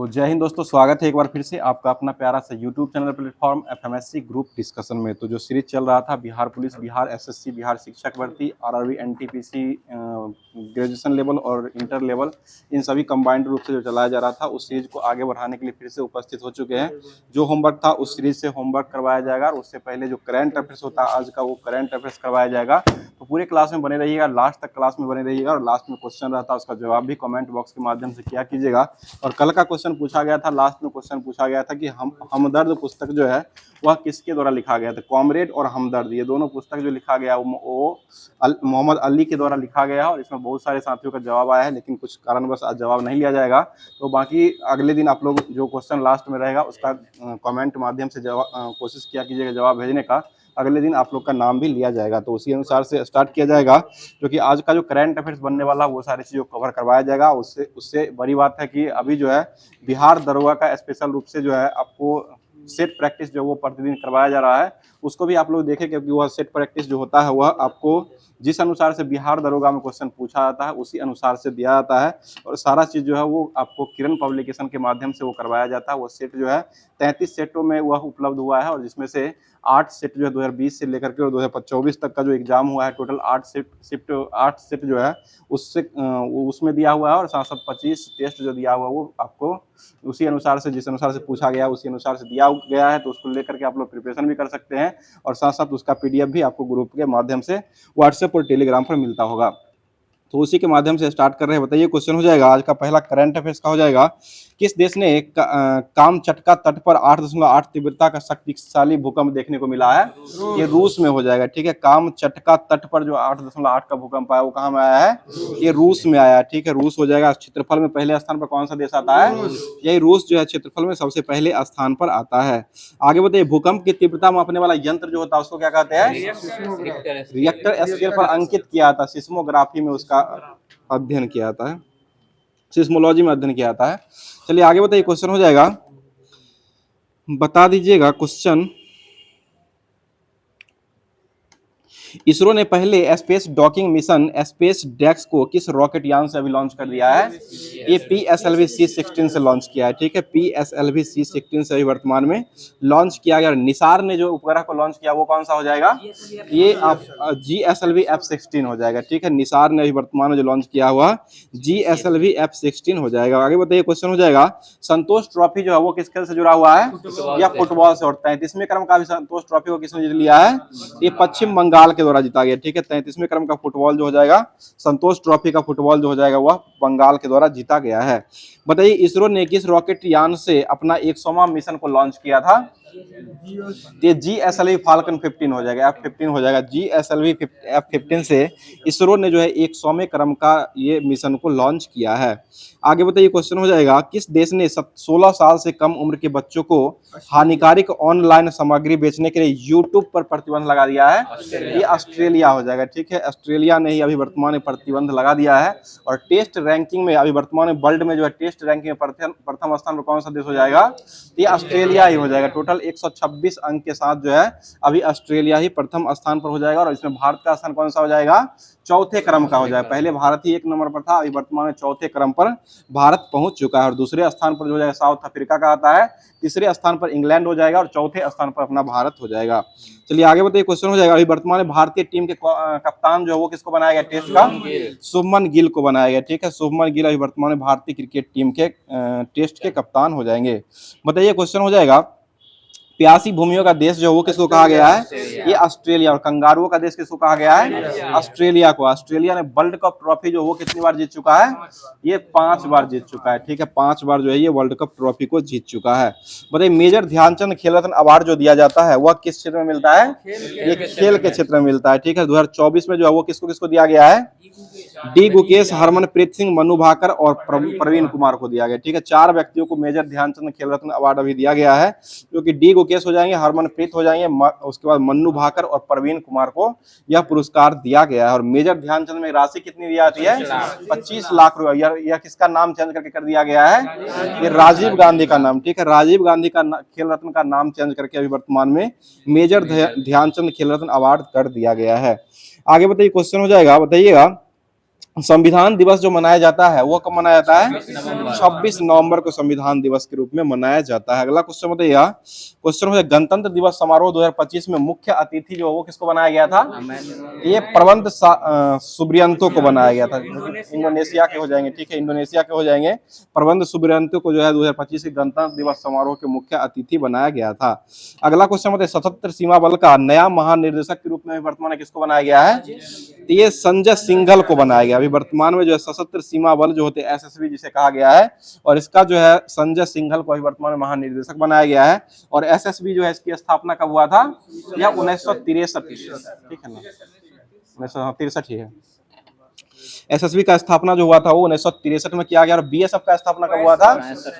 तो जय हिंद दोस्तों, स्वागत है एक बार फिर से आपका अपना प्यारा सा YouTube channel platform FMSC group discussion में। तो जो सीरीज चल रहा था बिहार पुलिस, बिहार एसएससी, बिहार शिक्षक भर्ती, आरआरबी, एनटीपीसी, ग्रेजुएशन लेवल और इंटर लेवल, इन सभी कंबाइंड रूप से जो चलाया जा रहा था, उस सीरीज को आगे बढ़ाने के लिए फिर से उपस्थित हो चुके हैं। जो होमवर्क था उस सीरीज से होमवर्क करवाया जाएगा और उससे पहले जो करंट अफेयर्स होता है आज का, वो करंट अफेयर्स करवाया जाएगा। तो पूरे क्लास में बने रहिएगा, लास्ट तक क्लास में बने रहिएगा और लास्ट में क्वेश्चन रहता है उसका जवाब भी कमेंट बॉक्स के माध्यम से किया कीजिएगा। और कल का क्वेश्चन पूछा गया था, लास्ट में क्वेश्चन पूछा गया था कि हमदर्द पुस्तक जो है वह किसके द्वारा लिखा गया था। कॉमरेड और हमदर्द, ये दोनों पुस्तक जो लिखा गया वो मोहम्मद अली के द्वारा लिखा गया है। और इसमें बहुत सारे साथियों का जवाब आया है, लेकिन कुछ कारणवश आज जवाब नहीं लिया जाएगा। तो बाकी अगले दिन आप लोग जो क्वेश्चन लास्ट में रहेगा उसका कमेंट माध्यम से कोशिश किया कीजिएगा जवाब भेजने का। अगले दिन आप लोग का नाम भी लिया जाएगा, तो उसी अनुसार से स्टार्ट किया जाएगा। क्योंकि आज का जो करंट अफेयर्स बनने वाला वो सारी चीज़ों को कवर करवाया जाएगा। उससे बड़ी बात है कि अभी जो है बिहार दरोगा का स्पेशल रूप से जो है आपको सेट प्रैक्टिस जो वो प्रतिदिन करवाया जा रहा है, उसको भी आप लोग देखें। क्योंकि वह सेट प्रैक्टिस जो होता है वह आपको जिस अनुसार से बिहार दरोगा में क्वेश्चन पूछा जाता है उसी अनुसार से दिया जाता है। और सारा चीज़ जो है वो आपको किरण पब्लिकेशन के माध्यम से वो करवाया जाता है। वो सेट जो है 33 सेटों में वह उपलब्ध हुआ है, और जिसमें से 8 सेट जो है 2020 से लेकर के और 2024 तक का जो एग्जाम हुआ है, टोटल 8 सेट जो है उसमें दिया हुआ है। और साथ साथ 25 टेस्ट जो दिया हुआ है वो आपको उसी अनुसार से, जिस अनुसार से पूछा गया उसी अनुसार से दिया गया है। तो उसको लेकर के आप लोग प्रिपरेशन भी कर सकते हैं, और साथ साथ उसका पीडीएफ भी आपको ग्रुप के माध्यम से व्हाट्सएप और टेलीग्राम पर मिलता होगा। तो उसी के माध्यम से स्टार्ट कर रहे हैं। बताइए, क्वेश्चन हो जाएगा आज का पहला करंट अफेयर्स का हो जाएगा। किस देश ने कामचटका तट पर 8.8 तीव्रता का शक्तिशाली भूकंप देखने को मिला है? ये रूस में हो जाएगा। ठीक है, कामचटका तट पर जो 8.8 का भूकंप आया वो कहाँ में आया है? ये रूस में आया है। ठीक है, रूस हो जाएगा। क्षेत्रफल में पहले स्थान पर कौन सा देश आता है? यही रूस जो है क्षेत्रफल में सबसे पहले स्थान पर आता है। आगे बताइए, भूकंप की तीव्रता मापने वाला यंत्र जो होता है उसको क्या कहते हैं? रिएक्टर स्केल पर अंकित किया था, सिस्मोग्राफी में उसका अध्ययन किया जाता है, सिस्मोलॉजी में अध्ययन किया जाता है। चलिए आगे बताइए, क्वेश्चन हो जाएगा, बता दीजिएगा क्वेश्चन। इसरो ने पहले स्पेस डॉकिंग मिशन स्पेस डेक्स को किस रॉकेट यान से अभी लॉन्च कर दिया है? ये PSLV C-16 से लॉन्च किया है। ठीक है, PSLV C-16 से अभी वर्तमान में लॉन्च किया गया। निसार ने जो उपग्रह को लॉन्च किया वो कौन सा हो जाएगा? ये आप GSLV F-16 हो जाएगा। ठीक है, निसार ने अभी वर्तमान में जो लॉन्च किया हुआ GSLV F-16 हो जाएगा। आगे बताइए, क्वेश्चन हो जाएगा, संतोष ट्रॉफी जो है वो किस खेल से जुड़ा हुआ है? या फुटबॉल से। और 33वें क्रम का भी संतोष ट्रॉफी को किसने जीत लिया है? ये पश्चिम बंगाल के द्वारा जीता गया। ठीक है, 33वें क्रम का फुटबॉल जो हो जाएगा, संतोष ट्रॉफी का फुटबॉल जो हो जाएगा वह बंगाल के द्वारा जीता गया है। बताइए, इसरो ने किस रॉकेट यान से अपना 100वां मिशन को लॉन्च किया था? ये GSLV फाल्कन 15 हो जाएगा, F-15 हो जाएगा। GSLV F-15 से इसरो ने जो है 100वें क्रम का ये मिशन को लॉन्च किया है। आगे बताइए, क्वेश्चन हो जाएगा, किस देश ने 16 साल से कम उम्र के बच्चों को हानिकारक ऑनलाइन सामग्री बेचने के लिए यूट्यूब पर प्रतिबंध लगा दिया है? ये ऑस्ट्रेलिया हो जाएगा। ठीक है, ऑस्ट्रेलिया ने ही अभी वर्तमान में प्रतिबंध लगा दिया है। और टेस्ट रैंकिंग में अभी वर्तमान में वर्ल्ड में जो है टेस्ट रैंकिंग में प्रथम स्थान पर कौन सा देश हो जाएगा? ये ऑस्ट्रेलिया ही हो जाएगा। टोटल 126 अंक के साथ जो है अभी ऑस्ट्रेलिया ही प्रथम स्थान पर हो जाएगा। और इसमें भारत का स्थान कौन सा हो जाएगा? चौथे क्रम का हो जाएगा। पहले भारत ही 1 नंबर पर था, अभी वर्तमान में चौथे क्रम पर भारत पहुंच चुका है। और दूसरे स्थान पर जो हो जाएगा साउथ अफ्रीका का आता है, तीसरे स्थान पर इंग्लैंड हो जाएगा और चौथे स्थान पर अपना भारत हो जाएगा। चलिए आगे बताइए, क्वेश्चन हो जाएगा, अभी वर्तमान में भारतीय टीम के कप्तान जो है वो किसको बनाया गया टेस्ट का? शुभमन गिल को बनाया गया। ठीक है, शुभमन गिल अभी वर्तमान में भारतीय क्रिकेट टीम के टेस्ट के कप्तान हो जाएंगे। बताइए, क्वेश्चन हो जाएगा, प्यासी भूमियों का देश जो वो किसको कहा गया है? ये ऑस्ट्रेलिया। और कंगारुओं का देश किसको कहा गया है? ऑस्ट्रेलिया को। ऑस्ट्रेलिया ने वर्ल्ड कप ट्रॉफी जो वो कितनी बार जीत चुका है? ये 5 बार जीत चुका है। ठीक है, 5 बार जो है ये वर्ल्ड कप ट्रॉफी को जीत चुका है। बताइए, मेजर ध्यानचंद खेल रत्न अवार्ड जो दिया जाता है वह किस क्षेत्र में मिलता है? ये खेल के क्षेत्र में मिलता है। ठीक है, 2024 में जो है वो किसको किसको दिया गया है? डी गुकेश, हरमनप्रीत सिंह, मनु भाकर और प्रवीण कुमार को दिया गया। ठीक है, 4 व्यक्तियों को मेजर ध्यानचंद खेल रत्न अवार्ड अभी दिया गया है, जो कि डी गुकेश हो जाएंगे, हरमनप्रीत हो जाएंगे, उसके बाद मन्नू भाकर और प्रवीण कुमार को यह पुरस्कार दिया गया है। और मेजर ध्यानचंद में राशि कितनी दी जाती है? 25 लाख रुपए। यह किसका नाम चेंज करके कर दिया गया है? ये राजीव गांधी का नाम। ठीक है, राजीव गांधी का खेल रत्न का नाम चेंज करके अभी वर्तमान में मेजर ध्यानचंद खेल रत्न अवार्ड कर दिया गया है। आगे बताइए, क्वेश्चन हो जाएगा, बताइएगा, संविधान दिवस जो मनाया जाता है वो कब मनाया जाता है? 26 नवंबर को संविधान दिवस के रूप में मनाया जाता है। अगला क्वेश्चन बताइए, क्वेश्चन है गणतंत्र दिवस समारोह 2025 में मुख्य अतिथि जो वो किसको बनाया गया था? ये प्रबंध सुब्रियंतो को बनाया गया था, इंडोनेशिया के हो जाएंगे, ठीक है, इंडोनेशिया के हो जाएंगे। प्रबंध सुब्रियंतो को जो है 2025 के गणतंत्र दिवस समारोह के मुख्य अतिथि बनाया गया था। अगला क्वेश्चन बताइए, सशस्त्र सीमा बल का नया महानिर्देशक के रूप में वर्तमान में किसको बनाया गया है? तो ये संजय सिंघल को बनाया गया। अभी वर्तमान में जो है सशस्त्र सीमा बल जो होते हैं एसएसबी जिसे कहा गया है, और इसका जो है संजय सिंघल को अभी वर्तमान में महानिर्देशक बनाया गया है। और एसएसबी जो है इसकी स्थापना कब हुआ था? यह 1963, ठीक है ना, 1963 ही है। एसएसबी का स्थापना जो हुआ था वो 1963 में किया गया, और बीएसएफ का स्थापना कब हुआ था?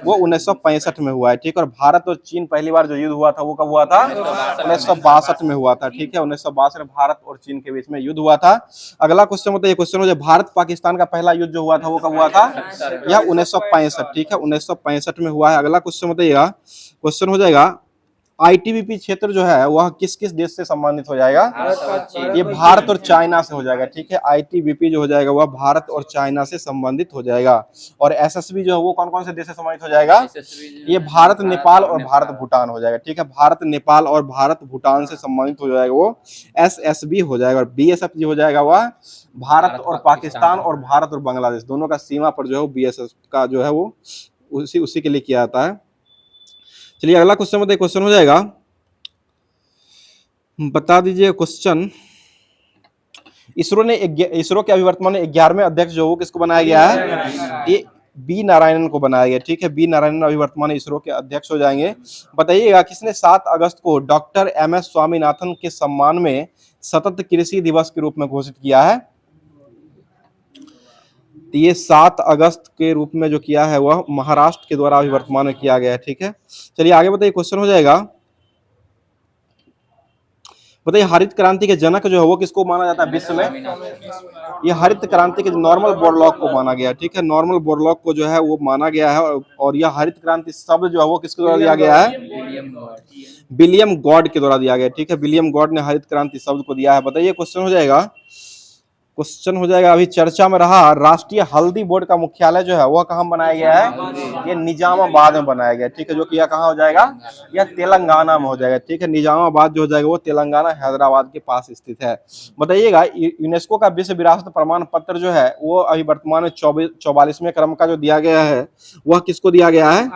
वो 1965 में हुआ है, ठीक है। और भारत और चीन पहली बार जो युद्ध हुआ था वो कब हुआ था? 1962 में हुआ था, ठीक है। 1962 में भारत और चीन के बीच में युद्ध हुआ था। अगला क्वेश्चन बताइए, क्वेश्चन हो जाए भारत पाकिस्तान का पहला युद्ध जो हुआ था वो कब हुआ था? यह 1965, ठीक है, 1965 में हुआ है। अगला क्वेश्चन बताइएगा, क्वेश्चन हो जाएगा आईटीबीपी क्षेत्र जो है वह किस किस देश से संबंधित हो जाएगा? ये भारत और चाइना से हो जाएगा, ठीक है। आईटीबीपी जो हो जाएगा वह भारत और चाइना से संबंधित हो जाएगा। और एसएसबी जो है वो कौन कौन से देश से संबंधित हो जाएगा? ये भारत, नेपाल और भारत भूटान हो जाएगा, ठीक है। भारत, नेपाल और भारत भूटान से संबंधित हो जाएगा वो एसएसबी हो जाएगा। और बीएसएफ जो हो जाएगा वह भारत और पाकिस्तान और भारत और बांग्लादेश दोनों का सीमा पर जो है बीएसएफ का जो है वो उसी के लिए किया जाता है। चलिए अगला क्वेश्चन बताइए, क्वेश्चन हो जाएगा, बता दीजिए क्वेश्चन, इसरो के अभी वर्तमान में 11वें अध्यक्ष जो वो किसको बनाया गया है? ये बी नारायणन को बनाया गया, ठीक है। बी नारायणन अभी वर्तमान में इसरो के अध्यक्ष हो जाएंगे। बताइएगा किसने 7 अगस्त को डॉक्टर एमएस स्वामीनाथन के सम्मान में सतत कृषि दिवस के रूप में घोषित किया है? तो ये 7 अगस्त के रूप में जो किया है वह महाराष्ट्र के द्वारा अभी वर्तमान में किया गया है, ठीक है। चलिए आगे बताइए, क्वेश्चन हो जाएगा, बताइए हरित क्रांति के जनक जो है वो किसको माना जाता है विश्व में? ये हरित क्रांति के नॉर्मन बोरलॉग को माना गया, ठीक है। नॉर्मन बोरलॉग को जो है वो माना गया है। और यह हरित क्रांति शब्द जो है वो किसके द्वारा दिया गया है? विलियम गॉड के द्वारा दिया गया, ठीक है। विलियम गॉड ने हरित क्रांति शब्द को दिया है। बताइए क्वेश्चन हो जाएगा, क्वेश्चन हो जाएगा, अभी चर्चा में रहा राष्ट्रीय हल्दी बोर्ड का मुख्यालय जो है वह कहाँ बनाया गया है? ये निजामाबाद में बनाया गया, ठीक है। जो कि यह कहाँ हो जाएगा? यह तेलंगाना में हो जाएगा, ठीक है। निजामाबाद जो हो जाएगा वो तेलंगाना हैदराबाद के पास स्थित है। बताइएगा यूनेस्को का विश्व विरासत प्रमाण पत्र जो है वो अभी वर्तमान में 44वें क्रम का जो दिया गया है वह किसको दिया गया है?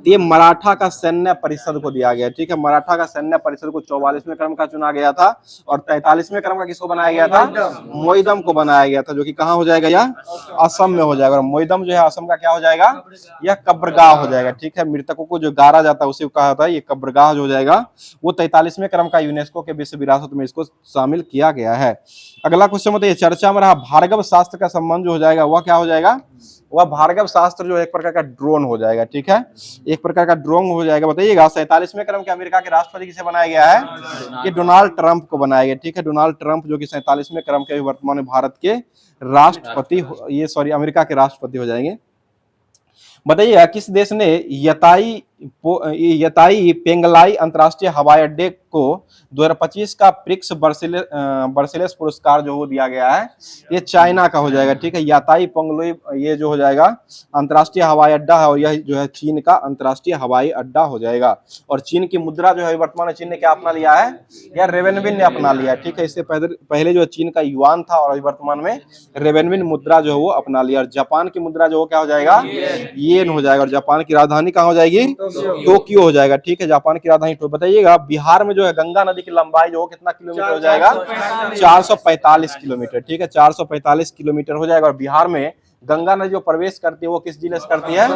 ये मराठा का सैन्य परिषद को दिया गया, ठीक है। मराठा का सैन्य परिषद को 44वें क्रम का चुना गया था। और 43वें क्रम का किसको बनाया गया था? मोइदम को बनाया गया था, जो कि कहाँ हो जाएगा? यह असम में हो जाएगा। और मोइदम जो है असम का क्या हो जाएगा? यह कब्रगाह हो जाएगा, ठीक है। मृतकों को जो गाड़ा जाता है उसे कहा जाता है ये कब्रगाह जो हो जाएगा। वो 43वें क्रम का यूनेस्को के विश्व विरासत में इसको शामिल किया गया है। अगला क्वेश्चन बताइए, चर्चा में रहा भार्गव शास्त्र का संबंध जो हो जाएगा वह क्या हो जाएगा? वह भार्गव शास्त्र जो एक प्रकार का ड्रोन हो जाएगा, ठीक है, एक प्रकार का ड्रोन हो जाएगा। बताइएगा 47वें क्रम के अमेरिका के राष्ट्रपति किसे बनाया गया है? ये डोनाल्ड ट्रंप को बनाया गया, ठीक है। डोनाल्ड ट्रंप जो कि 47वें क्रम के वर्तमान में भारत के राष्ट्रपति, ये सॉरी अमेरिका के राष्ट्रपति हो जाएंगे। बताइएगा किस देश ने यताई पेंगलाई अंतर्राष्ट्रीय हवाई अड्डे को 2025 का प्रिक्स बर्सिलेस पुरस्कार जो वो दिया गया है? ये चाइना का हो जाएगा, ठीक है। याताई पेंगलोई ये जो हो जाएगा अंतर्राष्ट्रीय हवाई अड्डा है, और यह जो है चीन का अंतर्राष्ट्रीय हवाई अड्डा हो जाएगा। और चीन की मुद्रा जो है वर्तमान में चीन ने क्या अपना लिया है? या रेवेनविन ने अपना लिया है, ठीक है। इससे पहले जो चीन का युआन था और वर्तमान में रेवेनविन मुद्रा जो है वो अपना लिया। और जापान की मुद्रा जो क्या हो जाएगा? येन हो जाएगा। और जापान की राजधानी कहाँ हो जाएगी? टोक्यो हो जाएगा, ठीक है। जापान की राजधानी टोक्यो। बताइएगा बिहार में जो है गंगा नदी की लंबाई जो कितना किलोमीटर हो जाएगा? 445 किलोमीटर, ठीक है। 445 किलोमीटर हो जाएगा। और बिहार में गंगा नदी जो प्रवेश करती है वो किस जिले से करती है?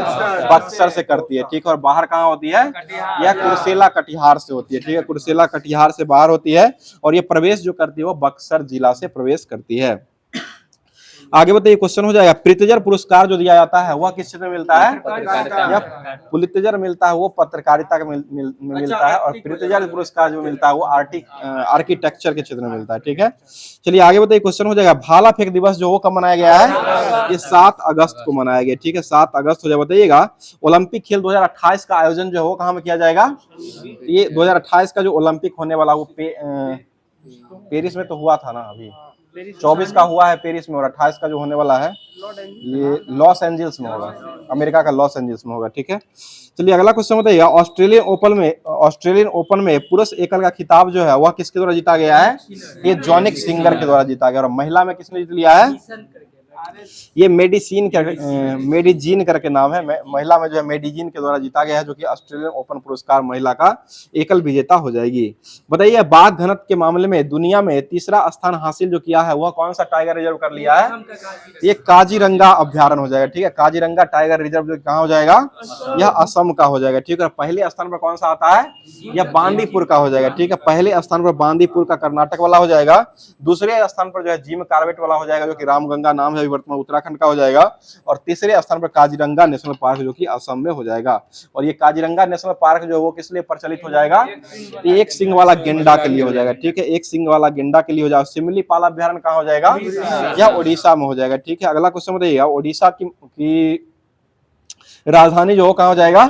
बक्सर से करती है, ठीक है। और बाहर कहाँ होती है? यह कुर्सेला कटिहार से होती है, ठीक है। कुर्सेला कटिहार से बाहर होती है। और ये प्रवेश जो करती है वो बक्सर जिला से प्रवेश करती है। आगे बताइए, क्वेश्चन हो जाएगा प्रित्जर पुरस्कार जो दिया जाता है वह किस क्षेत्र में मिलता है? प्रित्जर मिलता है वो पत्रकारिता में मिलता है। और प्रित्जर पुरस्कार जो मिलता है वो आर्किटेक्चर के क्षेत्र में मिलता है, ठीक है। चलिए आगे बताइए, क्वेश्चन हो जाएगा भाला फेंक दिवस जो वो कब मनाया गया है? ये 7 अगस्त को मनाया गया, ठीक है। 7 अगस्त हो जाए। बताइएगा ओलंपिक खेल 2028 का आयोजन जो है वो कहाँ में किया जाएगा? ये 2028 का जो ओलंपिक होने वाला वो पेरिस में तो हुआ था ना अभी, 24 का हुआ है पेरिस में और 28 का जो होने वाला है ये लॉस एंजल्स में होगा, अमेरिका का लॉस एंजल्स में होगा। ठीक है, चलिए अगला क्वेश्चन बताइए। ऑस्ट्रेलियन ओपन में पुरुष एकल का खिताब जो है वह किसके द्वारा जीता गया है? ये जॉनिक सिंगर के द्वारा जीता गया। और महिला में किसने जीत लिया है? ये मेडिजीन करके नाम है, महिला में जो है मेडिजीन के द्वारा जीता गया है, जो कि ऑस्ट्रेलियन ओपन पुरस्कार महिला का एकल विजेता हो जाएगी। बताइए बाघ घनत्व के मामले में दुनिया में तीसरा स्थान हासिल जो किया है वह कौन सा टाइगर रिजर्व कर लिया है? ये काजीरंगा अभ्यारण्य हो जाएगा। ठीक है, काजीरंगा टाइगर रिजर्व जो कहाँ हो जाएगा? यह असम का हो जाएगा। ठीक है, पहले स्थान पर कौन सा आता है? यह बांदीपुर का हो जाएगा। ठीक है, पहले स्थान पर बांदीपुर का कर्नाटक वाला हो जाएगा, दूसरे स्थान पर जो है जिम कार्बेट वाला हो जाएगा जो कि रामगंगा नाम है वर्तमान उत्तराखंड का हो जाएगा, और तीसरे स्थान पर काजीरंगा नेशनल पार्क जो कि असम में हो जाएगा। और ये काजीरंगा नेशनल पार्क जो है वो किस लिए प्रचलित हो जाएगा? एक सिंग वाला गेंडा के लिए हो जाएगा। ठीक है, एक सिंग वाला गेंडा के लिए हो जाएगा। सिमलीपाल अभ्यारण्य कहाँ हो जाएगा? यह ओडिशा में हो जाएगा। ठीक है, अगला क्वेश्चन बताइएगा। ओडिशा की राजधानी जो कहाँ हो जाएगा?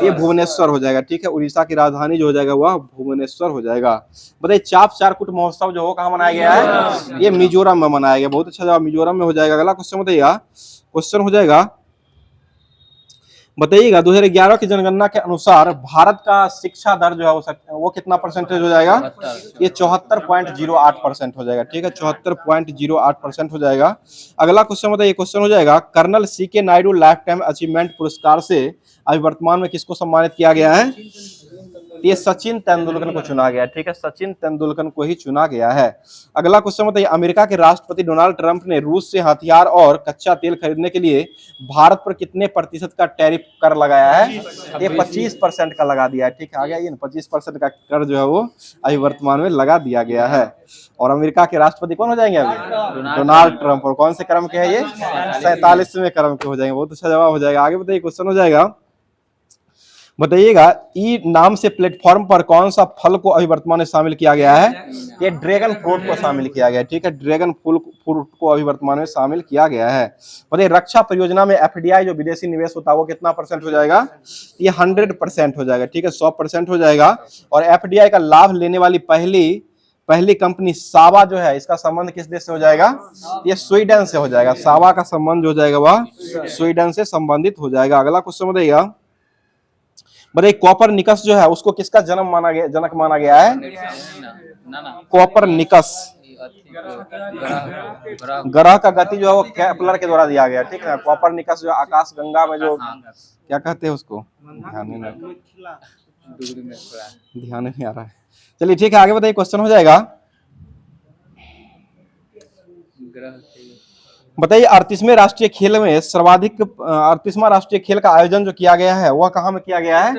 ये भुवनेश्वर हो जाएगा। ठीक है, उड़ीसा की राजधानी जो हो जाएगा वह भुवनेश्वर हो जाएगा। बताइए चाप चारकुट महोत्सव जो कहाँ मनाया गया है? ये मिजोरम में मनाया गया। बहुत अच्छा जवाब, मिजोरम में हो जाएगा। अगला क्वेश्चन बताइएगा। क्वेश्चन हो जाएगा, बताइएगा 2011 की जनगणना के अनुसार भारत का शिक्षा दर जो है वो कितना परसेंटेज हो जाएगा? ये 74.08% हो जाएगा। ठीक है, 74.08% हो जाएगा। अगला क्वेश्चन बताइए। क्वेश्चन हो जाएगा, colonel C K Nayudu life time achievement पुरस्कार से अभी वर्तमान में किसको सम्मानित किया गया है? ये सचिन तेंदुलकर को चुना गया। ठीक है, सचिन तेंदुलकर को ही चुना गया है। अगला क्वेश्चन बताइए। अमेरिका के राष्ट्रपति डोनाल्ड ट्रंप ने रूस से हथियार और कच्चा तेल खरीदने के लिए भारत पर कितने प्रतिशत का टैरिफ कर लगाया है? ये 25% का लगा दिया है। ठीक है, आ गया, ये 25% का कर जो है वो अभी वर्तमान में लगा दिया गया है। और अमेरिका के राष्ट्रपति कौन हो जाएंगे अभी? Donald Trump. और कौन से क्रम के हैं ये? 47वें क्रम के हो जाएंगे। बहुत अच्छा जवाब हो जाएगा। आगे बताइए। क्वेश्चन हो जाएगा, बताइएगा ई नाम से प्लेटफॉर्म पर कौन सा फल को अभी वर्तमान में शामिल किया गया है? ये ड्रैगन फ्रूट को शामिल किया गया है। ठीक है, ड्रैगन फ्रूट को अभी वर्तमान में शामिल किया गया है। बताइए रक्षा परियोजना में एफडीआई जो विदेशी निवेश होता है वो कितना परसेंट हो जाएगा? ये 100% हो जाएगा। ठीक है, 100% हो जाएगा। और एफडीआई का लाभ लेने वाली पहली कंपनी सावा जो है, इसका संबंध किस देश से हो जाएगा? ये स्वीडन से हो जाएगा। सावा का संबंध जो जाएगा वह स्वीडन से संबंधित हो जाएगा। अगला क्वेश्चन बताइएगा। बताइए कॉपरनिकस जो है उसको किसका जनक माना गया है? कॉपरनिकस ग्रह का गति जो है वो केपलर के द्वारा दिया गया। ठीक है, कॉपरनिकस जो आकाश गंगा में जो क्या कहते हैं उसको, ध्यान नहीं आ रहा है। चलिए ठीक है, आगे बताइए। क्वेश्चन हो जाएगा, बताइए 38वें राष्ट्रीय खेल में सर्वाधिक 38वां राष्ट्रीय खेल का आयोजन जो किया गया है वह कहाँ में किया गया है?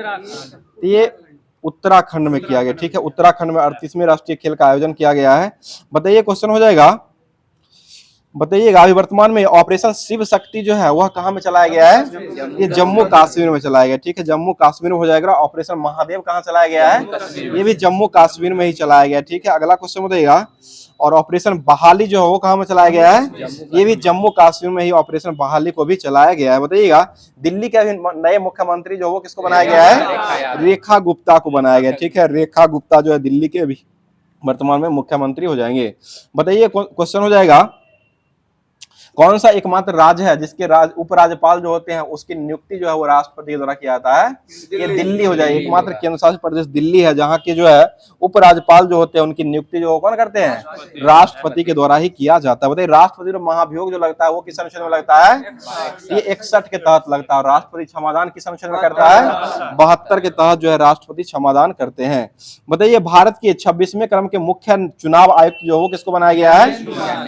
ये उत्तराखंड में किया गया। ठीक है, उत्तराखंड में 38वें राष्ट्रीय खेल का आयोजन किया गया है। बताइए क्वेश्चन हो जाएगा, बताइएगा अभी वर्तमान में ऑपरेशन शिव शक्ति जो है वह कहाँ में चलाया गया है? ये जम्मू कश्मीर में चलाया गया। ठीक है, जम्मू कश्मीर में हो जाएगा। ऑपरेशन महादेव कहाँ चलाया गया है? ये भी जम्मू कश्मीर में ही चलाया गया। ठीक है, अगला क्वेश्चन बताइएगा। और ऑपरेशन बहाली जो है वो कहाँ में चलाया गया है? ये भी जम्मू कश्मीर में ही ऑपरेशन बहाली को भी चलाया गया है। बताइएगा दिल्ली के अभी नए मुख्यमंत्री जो वो किसको बनाया गया है? रेखा गुप्ता को बनाया गया। ठीक है, रेखा गुप्ता जो है दिल्ली के अभी वर्तमान में मुख्यमंत्री हो जाएंगे। बताइए क्वेश्चन हो जाएगा, कौन सा एकमात्र राज्य है जिसके उपराज्यपाल जो होते हैं उसकी नियुक्ति जो है वो राष्ट्रपति के द्वारा किया जाता है? ये दिल्ली हो जाए। एकमात्र केंद्र शासित प्रदेश दिल्ली है जहाँ के जो है उपराज्यपाल जो होते हैं उनकी नियुक्ति जो कौन करते हैं? राष्ट्रपति के द्वारा ही किया जाता है। बताइए राष्ट्रपति जो महाभियोग जो लगता है वो किस अनुच्छेद में लगता है? ये 61 के तहत लगता है। राष्ट्रपति क्षमादान किस अनुच्छेद में करता है? 72 के तहत जो है राष्ट्रपति क्षमादान करते हैं। बताइए भारत के 26वें क्रम के मुख्य चुनाव आयुक्त जो वो किसको बनाया गया है?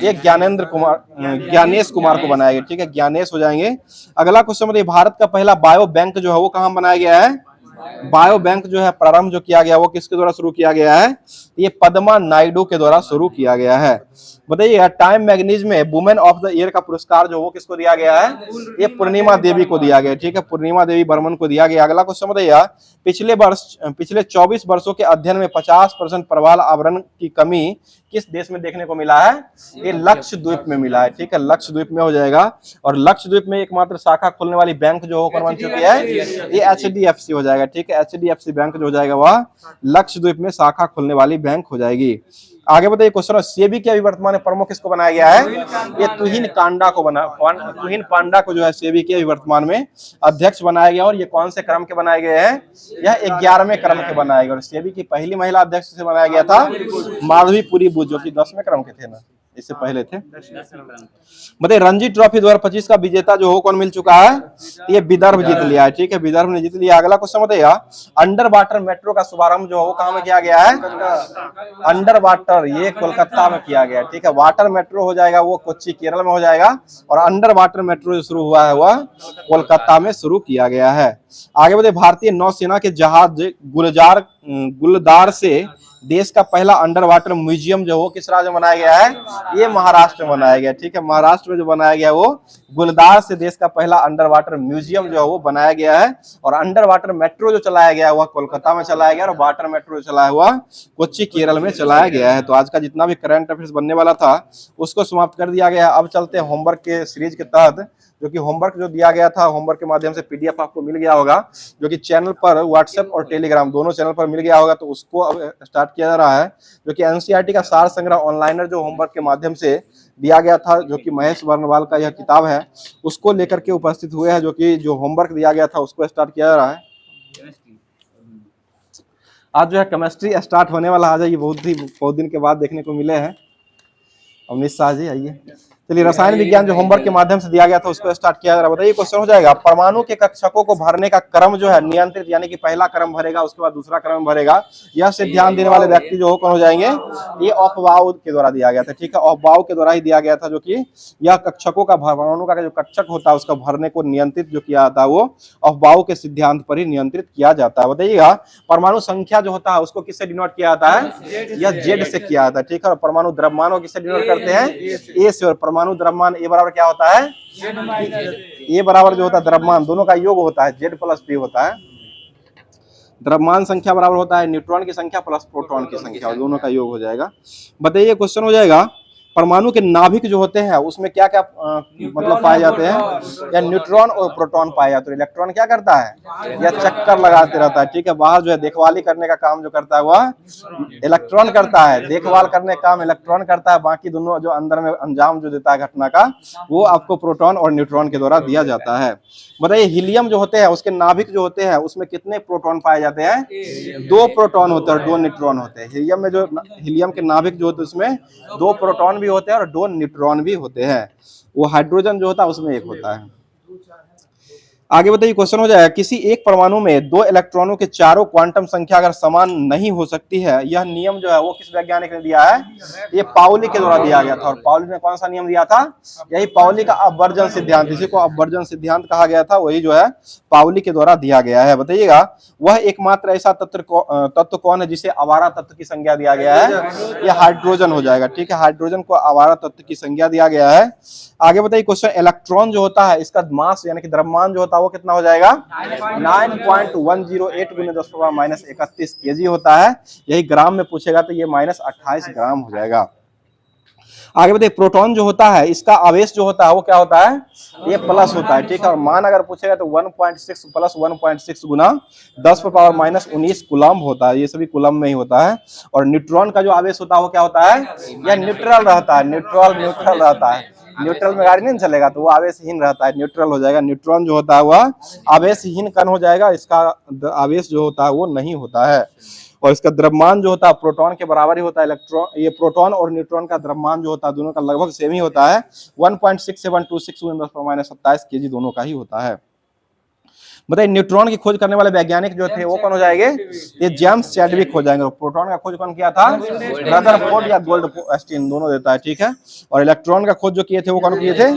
ये ज्ञानेश कुमार को बनाया गया। ठीक है, ज्ञानेश हो जाएंगे। अगला क्वेश्चन बताइए भारत का पहला बायो बैंक जो है वो कहाँ बनाया गया है? बायो बैंक जो है प्रारंभ जो किया गया वो किसके द्वारा शुरू किया गया है? ये पद्मा नायडू के द्वारा शुरू किया गया है। बताइए टाइम मैगजीन में वुमेन ऑफ द ईयर का पुरस्कार जो वो किसको दिया गया है? ये पूर्णिमा देवी को दिया गया। ठीक है, पूर्णिमा देवी बर्मन को दिया गया। अगला क्वेश्चन बताइए पिछले 24 वर्षों के अध्ययन में 50% प्रवाल आवरण की कमी किस देश में देखने को मिला है? ये लक्षद्वीप में मिला है। ठीक है, लक्षद्वीप में हो जाएगा। और लक्षद्वीप में एकमात्र शाखा खोलने वाली बैंक जो हो बन चुकी है ये HDFC हो जाएगा। ठीक है, HDFC बैंक जो हो जाएगा वह लक्षद्वीप में शाखा खोलने वाली बैंक हो जाएगी। आगे बताइए क्वेश्चन, सेबी के अभी वर्तमान में प्रमुख किसको बनाया गया है? ये तुहिन पांडा को जो है सेबी के अभी वर्तमान में अध्यक्ष बनाया गया। और ये कौन से क्रम के बनाए गए हैं? यह 11वें क्रम के बनाए गए। और सेबी की पहली महिला अध्यक्ष से बनाया गया था माधवीपुरी बुच, जो कि 10वें क्रम के थे ना, इससे पहले थे। बताइए रणजी ट्रॉफी 2025 का विजेता जो हो कौन मिल चुका है? ये विदर्भ जीत लिया है। ठीक है, विदर्भ ने जीत लिया। अगला क्वेश्चन बताइएगा, अंडर वाटर मेट्रो का शुभारंभ जो हो कहां में किया गया है? अंडर वाटर, ये कोलकाता में किया गया। ठीक है, वाटर मेट्रो हो जाएगा वो कोच्चि केरल में हो जाएगा, और अंडर वाटर मेट्रो जो शुरू हुआ है वह कोलकाता में शुरू किया गया है। आगे बताइए, भारतीय नौसेना के जहाज गुलदार से देश का पहला अंडर वाटर म्यूजियम जो हो किस राज्य में बनाया गया है? ये महाराष्ट्र में बनाया गया। ठीक है, महाराष्ट्र में जो बनाया गया वो गुलदार से देश का पहला अंडर वाटर म्यूजियम जो है वो बनाया गया है। और अंडर वाटर मेट्रो जो चलाया गया वह कोलकाता में चलाया गया, और वाटर मेट्रो जो चलाया हुआ कोच्चि केरल में चलाया गया है। तो आज का जितना भी करंट अफेयर्स बनने वाला था उसको समाप्त कर दिया गया। अब चलते हैं होमवर्क के सीरीज के तहत, जो कि होमवर्क जो दिया गया था, होमवर्क के माध्यम से पीडीएफ आपको मिल गया होगा, जो कि चैनल पर व्हाट्सएप और टेलीग्राम दोनों चैनल पर मिल गया होगा। तो उसको अब स्टार्ट किया जा रहा है, जो कि एनसीईआरटी का सार संग्रह ऑनलाइनर जो होमवर्क के माध्यम से दिया गया था, जो कि महेश वर्णवाल का यह किताब है, उसको लेकर के उपस्थित हुए हैं। जो कि जो होमवर्क दिया गया था उसको स्टार्ट किया जा रहा है। आज जो है केमिस्ट्री स्टार्ट होने वाला। आज ये बहुत दिन के बाद देखने को मिले हैं। अमित शाह जी आइए। चलिए, रसायन विज्ञान जो होमवर्क के माध्यम से दिया गया था उसको स्टार्ट किया जा रहा है। बताइए क्वेश्चन हो जाएगा, परमाणु के कक्षकों को भरने का क्रम जो है नियंत्रित, यानी कि पहला क्रम भरेगा उसके बाद दूसरा क्रम भरेगा। यह से ध्यान देने वाले व्यक्ति जो हो कौन हो जाएंगे? ये अफवाह के द्वारा दिया गया था। ठीक है, अफवाह के द्वारा ही दिया गया था, जो कि यह कक्षकों का परमाणु का जो कक्षक होता है उसका भरने को नियंत्रित जो किया जाता है वो अफवाह के सिद्धांत पर ही नियंत्रित किया जाता है। बताइएगा, परमाणु संख्या जो होता है उसको किससे डिनोट किया जाता है? यह जेड से किया जाता है। ठीक है, और परमाणु द्रव्यमान को किससे डिनोट करते हैं? ए से। और परमाणु द्रव्यमान ए बराबर क्या होता है? ए बराबर जो होता है द्रव्यमान दोनों का योग होता है, जेड प्लस पी होता है। द्रव्यमान संख्या बराबर होता है न्यूट्रॉन की संख्या प्लस प्रोटॉन की संख्या, दोनों का योग हो जाएगा। बताइए क्वेश्चन हो जाएगा, परमाणु के नाभिक जो होते हैं उसमें क्या क्या मतलब पाए जाते हैं? या न्यूट्रॉन और प्रोटॉन पाए जाते हैं। इलेक्ट्रॉन क्या करता है? या चक्कर लगाते रहता है। ठीक है, बाहर जो है देखभाली करने का काम जो करता है वह इलेक्ट्रॉन करता है, देखभाल करने का काम इलेक्ट्रॉन करता है। बाकी दोनों जो अंदर में अंजाम जो देता है घटना का वो आपको प्रोटॉन और न्यूट्रॉन के द्वारा दिया जाता है। बताइए, हीलियम जो होते हैं उसके नाभिक जो होते हैं उसमें कितने प्रोटॉन पाए जाते हैं? 2 प्रोटॉन होते हैं और 2 न्यूट्रॉन होते हैं। हीलियम में जो हीलियम के नाभिक जो होते हैं उसमें 2 प्रोटॉन भी होते हैं और 2 न्यूट्रॉन भी होते हैं। वो हाइड्रोजन जो होता है उसमें 1 होता है। आगे बताइए क्वेश्चन हो जाएगा, किसी एक परमाणु में 2 इलेक्ट्रॉनों के चारों क्वांटम संख्या अगर समान नहीं हो सकती है, यह नियम जो है वो किस वैज्ञानिक ने दिया है? ये पाउली के द्वारा दिया गया था। और पाउली ने कौन सा नियम दिया था? यही पाउली का अपवर्जन सिद्धांत, इसी को अपवर्जन सिद्धांत कहा गया था, वही जो है पाउली के द्वारा दिया गया है। बताइएगा, वह एकमात्र ऐसा तत्व कौन है जिसे आवारा तत्व की संज्ञा दिया गया है? यह हाइड्रोजन हो जाएगा। ठीक है, हाइड्रोजन को आवारा तत्व की संज्ञा दिया गया है। आगे बताइए क्वेश्चन, इलेक्ट्रॉन जो होता है इसका मास यानी कि द्रव्यमान जो होता है वो कितना हो जाएगा? 9.108 × 10⁻31 kg होता है। यही ग्राम में पूछेगा तो ये -28 ग्राम हो जाएगा। आगे बताइए, प्रोटॉन जो होता है इसका आवेश जो होता है वो क्या होता है? ये प्लस होता है। ठीक है, और मान अगर पूछेगा तो 1.6 + 1.6 गुना 10⁻−19 कूलम्ब होता है। ये सभी कूलम्ब में ही होता है। और न्यूट्रॉन का जो आवेश होता है वो क्या होता है? यह न्यूट्रल रहता है। न्यूट्रल रहता है। न्यूट्रल में गाड़ी नहीं चलेगा तो वो आवेशहीन रहता है, न्यूट्रल हो जाएगा। न्यूट्रॉन जो होता है वह आवेशहीन कण हो जाएगा, इसका आवेश जो होता है वो नहीं होता है। और इसका द्रव्यमान जो होता है प्रोटॉन के बराबर ही होता है। इलेक्ट्रॉन ये प्रोटॉन और न्यूट्रॉन का द्रव्यमान जो होता है दोनों का लगभग सेम ही होता है, 1.6726 × 10⁻27 kg दोनों का ही होता है। बताइए, न्यूट्रॉन की खोज करने वाले वैज्ञानिक जो थे वो कौन हो जाएंगे? ये जेम्स चैडविक हो जाएंगे। प्रोटॉन का खोज कौन किया था? रदरफोर्ड या गोल्डस्टीन दोनों देता है। ठीक है, और इलेक्ट्रॉन का खोज जो किए थे वो कौन किए थे?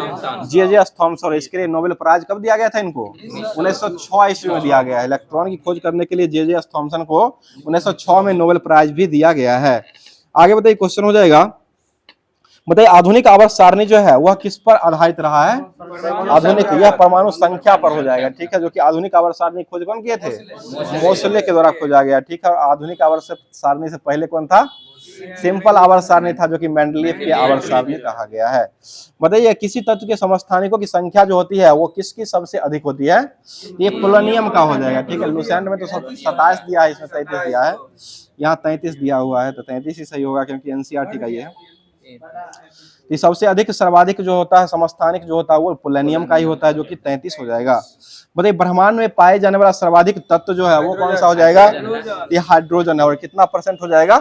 जे.जे. थॉमसन। और इसके लिए नोबेल प्राइज कब दिया गया था इनको? 1906 ईस्वी में दिया गया है। इलेक्ट्रॉन की खोज करने के लिए जे.जे. थॉमसन को 1906 में नोबेल प्राइज भी दिया गया है। आगे बताइए क्वेश्चन हो जाएगा, बताइए आधुनिक आवर्त सारणी जो है वह किस पर आधारित रहा है? आधुनिक, यह परमाणु संख्या पर हो जाएगा। ठीक है, जो कि आधुनिक आवर्त सारणी खोज कौन किए थे? मोसले के द्वारा खोजा गया। ठीक है, और आधुनिक आवर्त सारणी से पहले कौन था? सिंपल आवर्त सारणी था जो कि मेंडलीव की आवर्त सारणी कहा गया है। बताइए किसी तत्व के समस्थानिकों की संख्या जो होती है वो किसकी सबसे अधिक होती है? ये पोलोनियम का हो जाएगा, ठीक है। लुसेंट में तो 27 दिया है, इसमें 33 दिया है, यहाँ 33 दिया हुआ है, तो 33 ही सही होगा क्योंकि एनसीईआरटी का ये है। ये सबसे अधिक सर्वाधिक जो होता है समस्थानिक जो होता है वो पोलोनियम का ही होता है जो कि 33 हो जाएगा। बताइए ब्रह्मांड में पाए जाने वाला सर्वाधिक तत्व जो है वो कौन सा हो जाएगा? ये हाइड्रोजन है। और कितना परसेंट हो जाएगा?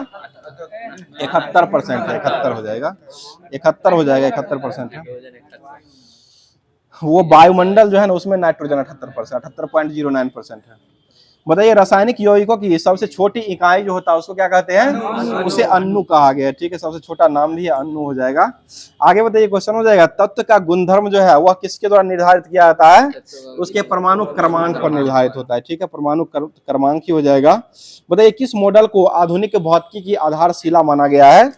71% है, 71 हो जाएगा, 71 हो जाएगा, 71% है। वो वायुमंडल जो है ना उसमें नाइट्रोजन 78%, 78.09% है। बताइए रासायनिक यौगिकों की सबसे छोटी इकाई जो होता है उसको क्या कहते हैं? उसे अणु कहा गया है, ठीक है। सबसे छोटा नाम भी है अणु हो जाएगा। आगे बताइए क्वेश्चन हो जाएगा तत्व का गुणधर्म जो है वह किसके द्वारा निर्धारित किया जाता है? उसके परमाणु क्रमांक पर निर्धारित होता है, ठीक है, परमाणु क्रमांक ही हो जाएगा। बताइए किस मॉडल को आधुनिक भौतिकी की आधारशिला माना गया है?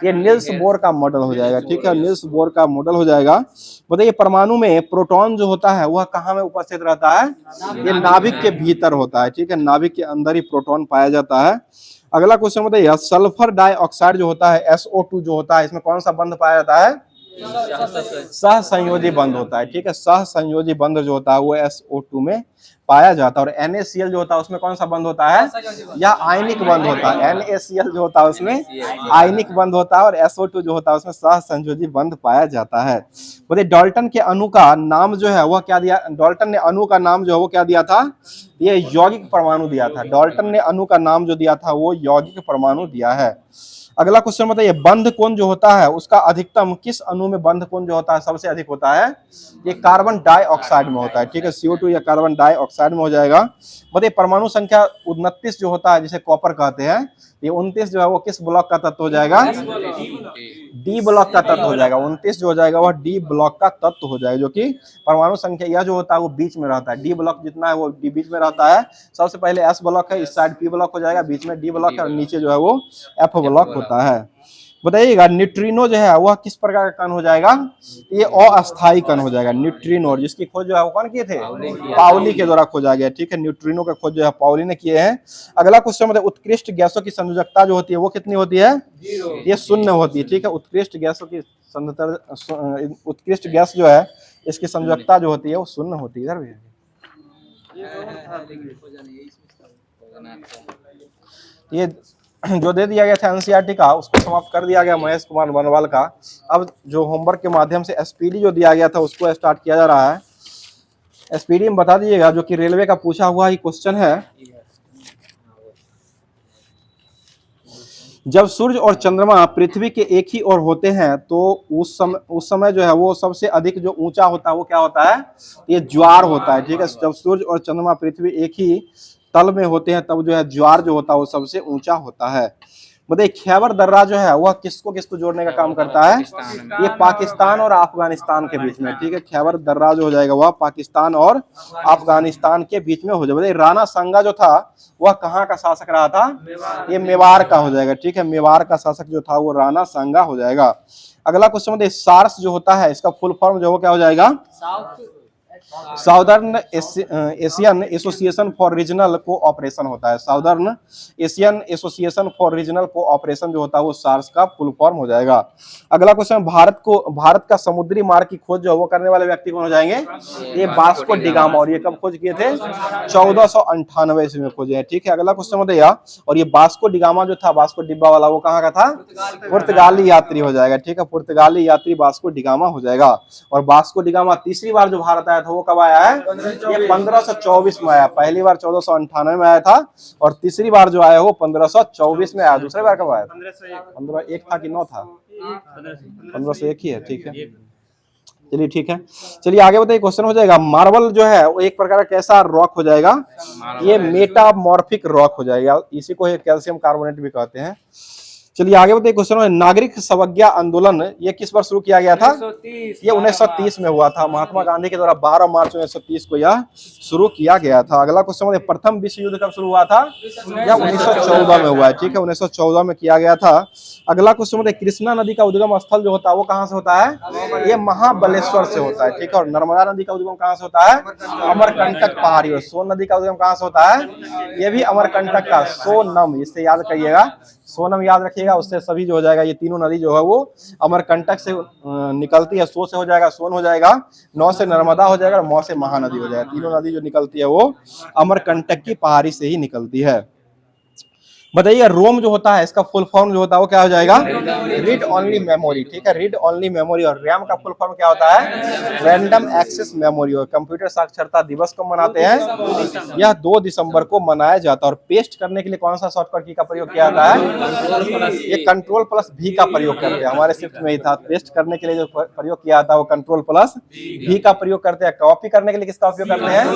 ये नील्स बोर का मॉडल हो जाएगा, ठीक है, नील्स बोर का मॉडल हो जाएगा। बताइए परमाणु में प्रोटॉन जो होता है वह कहाँ में उपस्थित रहता है? ये नाभिक के भीतर होता है, ठीक है, नाभिक के अंदर ही प्रोटॉन पाया जाता है। अगला क्वेश्चन बताइए सल्फर डाइऑक्साइड जो होता है SO2 जो होता है इसमें कौन सा बंध पाया जाता है? सहसंयोजी बंध होता है, ठीक है, सहसंयोजी बंध जो होता है वो SO2 में पाया जाता है। और NaCl जो होता है उसमें कौन सा बंध होता है? या आयनिक बंध होता है। NaCl जो होता है उसमें आयनिक बंध होता है और SO2 जो होता है उसमें सहसंयोजी बंध पाया जाता है। बोले डाल्टन के अणु का नाम जो है वह क्या दिया? डाल्टन ने अणु का नाम जो है वो क्या दिया था? ये यौगिक परमाणु दिया था। डाल्टन ने अणु का नाम जो दिया था वो यौगिक परमाणु दिया है। अगला क्वेश्चन बताइए बंध कोण जो होता है उसका अधिकतम किस अणु में बंध कोण जो होता है सबसे अधिक होता है? ये कार्बन डाइऑक्साइड में होता है, ठीक है, CO2 या कार्बन डाइऑक्साइड में हो जाएगा। बताइए परमाणु संख्या 29 जो होता है जिसे कॉपर कहते हैं, ये 29 जो है वो किस ब्लॉक का तत्व हो जाएगा? डी ब्लॉक का तत्व हो जाएगा। 29 जो हो जाएगा वह डी ब्लॉक का तत्व हो जाएगा, जो कि परमाणु संख्या यह जो होता है वो बीच में रहता है। डी ब्लॉक जितना है वो डी बीच में रहता है। सबसे पहले S ब्लॉक है, इस साइड P ब्लॉक हो जाएगा, बीच में D ब्लॉक है और नीचे जो है वो F ब्लॉक होता है। बताइएगा न्यूट्रिनो जो है वह किस प्रकार का कण हो जाएगा? ये अस्थायी कण हो जाएगा न्यूट्रिनो, जिसकी खोज जो है वो कौन किए थे? पाउली के द्वारा खोजा गया, ठीक है, न्यूट्रिनो का खोज जो है पाउली ने किए हैं। अगला क्वेश्चन मतलब उत्कृष्ट गैसों की संयोजकता जो होती है वो कितनी होती है? ये शून्य होती है, ठीक है। उत्कृष्ट गैसों की उत्कृष्ट गैस जो है इसकी संयोजकता जो होती है वो शून्य होती है। इधर भी ये जो दे दिया गया था एनसीईआरटी का उसको समाप्त कर दिया गया महेश कुमार बनवाल का। अब जो होमवर्क के माध्यम से एसपीडी जो दिया गया था उसको स्टार्ट किया जा रहा है। एसपीडी में बता दीजिएगा जो कि रेलवे का पूछा हुआ ही क्वेश्चन है। जब सूर्य और चंद्रमा पृथ्वी के एक ही ओर होते हैं तो उस समय जो है वो सबसे अधिक जो ऊंचा होता है वो क्या होता है? ये ज्वार होता है, ठीक है। जब सूर्य और चंद्रमा पृथ्वी एक ही तल में होते हैं तब जो है ज्वार जो होता है वो सबसे ऊंचा होता है। बताइए खैबर दर्रा जो है वह किसको किसको जोड़ने का काम करता है? ये पाकिस्तान और अफगानिस्तान के बीच में, ठीक है। खैबर दर्रा जो हो जाएगा वह पाकिस्तान और अफगानिस्तान के बीच में हो जाएगा। राणा सांगा जो था वह कहाँ का शासक रहा था? ये मेवाड़ का हो जाएगा, ठीक है। मेवाड़ का शासक जो था वो राणा सांगा हो जाएगा। अगला क्वेश्चन बताइए सार्स जो होता है इसका फुल फॉर्म जो वो क्या हो जाएगा? Southern Asian association for regional cooperation होता है। Southern Asian association for regional cooperation जो होता है वो सार्स का फुल फॉर्म हो जाएगा। अगला क्वेश्चन भारत का समुद्री मार्ग की खोज जो वो करने वाले व्यक्ति कौन हो जाएंगे? ये वास्को डी गामा। और ये कब खोज किए थे? 1498 ईस्वी में खोजे हैं, ठीक है। अगला क्वेश्चन बताइए और ये वास्को डी गामा जो था वास्को डिब्बा वाला वो कहाँ का था? पुर्तगाली यात्री हो जाएगा, ठीक है। पुर्तगाली यात्री वास्को डी गामा हो जाएगा। और वास्को डी गामा तीसरी बार जो भारत आया था वो कब आया है? ये 1524 में आया। पहली बार 1498 में आया था और तीसरी बार जो आया वो 1524 में आया। दूसरी बार कब आया? 1501 था कि 9 था? 1501 ही है, ठीक है। चलिए ठीक है, चलिए आगे बताइए। क्वेश्चन हो जाएगा मार्बल जो है वो एक प्रकार का कैसा रॉक हो जाएगा? ये मेटामॉर्फिक रॉक हो जाएगा। इसी को कैल्शियम कार्बोनेट भी कहते हैं। चलिए आगे बताइए। क्वेश्चन है नागरिक समज्ञा आंदोलन ये किस वर्ष शुरू किया गया था? ये 1930 में हुआ था। महात्मा गांधी के द्वारा 12 मार्च 1930 को यह शुरू किया गया था। अगला क्वेश्चन है प्रथम विश्व युद्ध कब शुरू हुआ था? यह 1914 में हुआ है, ठीक है, 1914 में किया गया था। अगला क्वेश्चन है कृष्णा नदी का उद्गम स्थल जो होता है वो कहाँ से होता है? ये महाबलेश्वर से होता है, ठीक है। और नर्मदा नदी का उद्गम कहाँ से होता है? अमरकंटक पहाड़ी। और सोन नदी का उद्गम कहाँ से होता है? ये भी अमरकंटक का सोनम, इससे याद करिएगा सोनम याद रखिएगा, उससे सभी जो हो जाएगा, ये तीनों नदी जो है वो अमरकंटक से निकलती है। सो से हो जाएगा सोन हो जाएगा, नौ से नर्मदा हो जाएगा, और मौ से महानदी हो जाएगा। तीनों नदी जो निकलती है वो अमरकंटक की पहाड़ी से ही निकलती है। बताइए रोम जो होता है इसका फुल फॉर्म जो होता है वो क्या हो जाएगा? Read only memory. ठीक है, रीड ओनली मेमोरी। और रैम का फुल फॉर्म क्या होता है? Random access memory. और कंप्यूटर साक्षरता दिवस को मनाते हैं, यह 2 दिसंबर को मनाया जाता है। और पेस्ट करने के लिए कौन सा शॉर्टकट की का प्रयोग किया जाता है? ये कंट्रोल प्लस भी का प्रयोग करते हैं। हमारे शिफ्ट में ही था, पेस्ट करने के लिए जो प्रयोग किया था वो कंट्रोल प्लस भी का प्रयोग करते हैं। कॉपी करने के लिए किसका उपयोग करते हैं?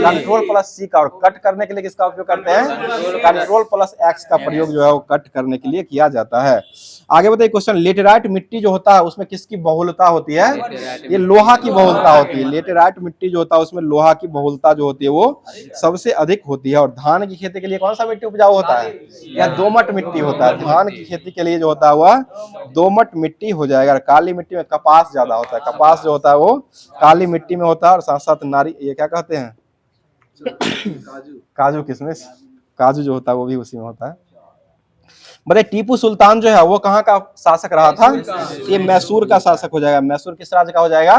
कंट्रोल प्लस सी का। और कट करने के लिए किसका उपयोग करते हैं? कंट्रोल प्लस एक्स का प्रयोग जो है वो कट करने के लिए किया जाता है। आगे बताइए क्वेश्चन, लेटेराइट मिट्टी जो होता है उसमें किसकी बहुलता होती है? ये लोहा की बहुलता होती है। लेटेराइट मिट्टी जो होता है उसमें लोहा की बहुलता जो होती है वो सबसे अधिक होती है। और धान की खेती के लिए कौन सा मिट्टी उपजाऊ होता है? यह दोमट मिट्टी होता है। धान की खेती के लिए जो होता है वह दोमट मिट्टी हो जाएगा। काली मिट्टी में कपास ज्यादा होता है। कपास जो होता है वो काली मिट्टी में होता है। और साथ साथ नारी, ये क्या कहते हैं, काजू किशमिश, काजू जो होता है वो भी उसी में होता है। बताइए टीपू सुल्तान जो है वो कहाँ का शासक रहा था? ये मैसूर का शासक हो जाएगा। मैसूर किस राज्य का हो जाएगा?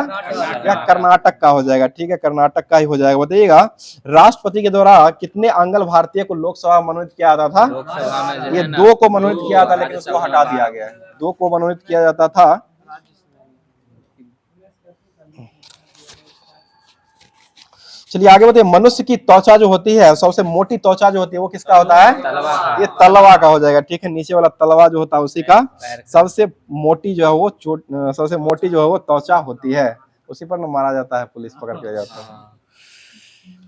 या कर्नाटक का हो जाएगा। ठीक है, कर्नाटक का ही हो जाएगा। बताइएगा राष्ट्रपति के द्वारा कितने आंग्ल भारतीय को लोकसभा मनोनीत किया जाता था? ये 2 को मनोनीत किया था, लेकिन उसको हटा दिया गया है। 2 को मनोनीत किया जाता था। चलिए आगे बताइए, मनुष्य की त्वचा जो होती है, सबसे मोटी त्वचा जो होती है वो किसका होता है? ये तलवा का हो जाएगा। ठीक है, नीचे वाला तलवा जो होता है उसी का सबसे मोटी जो है वो सबसे मोटी जो है वो त्वचा होती है। उसी पर न मारा जाता है, पुलिस पकड़ के जाता है।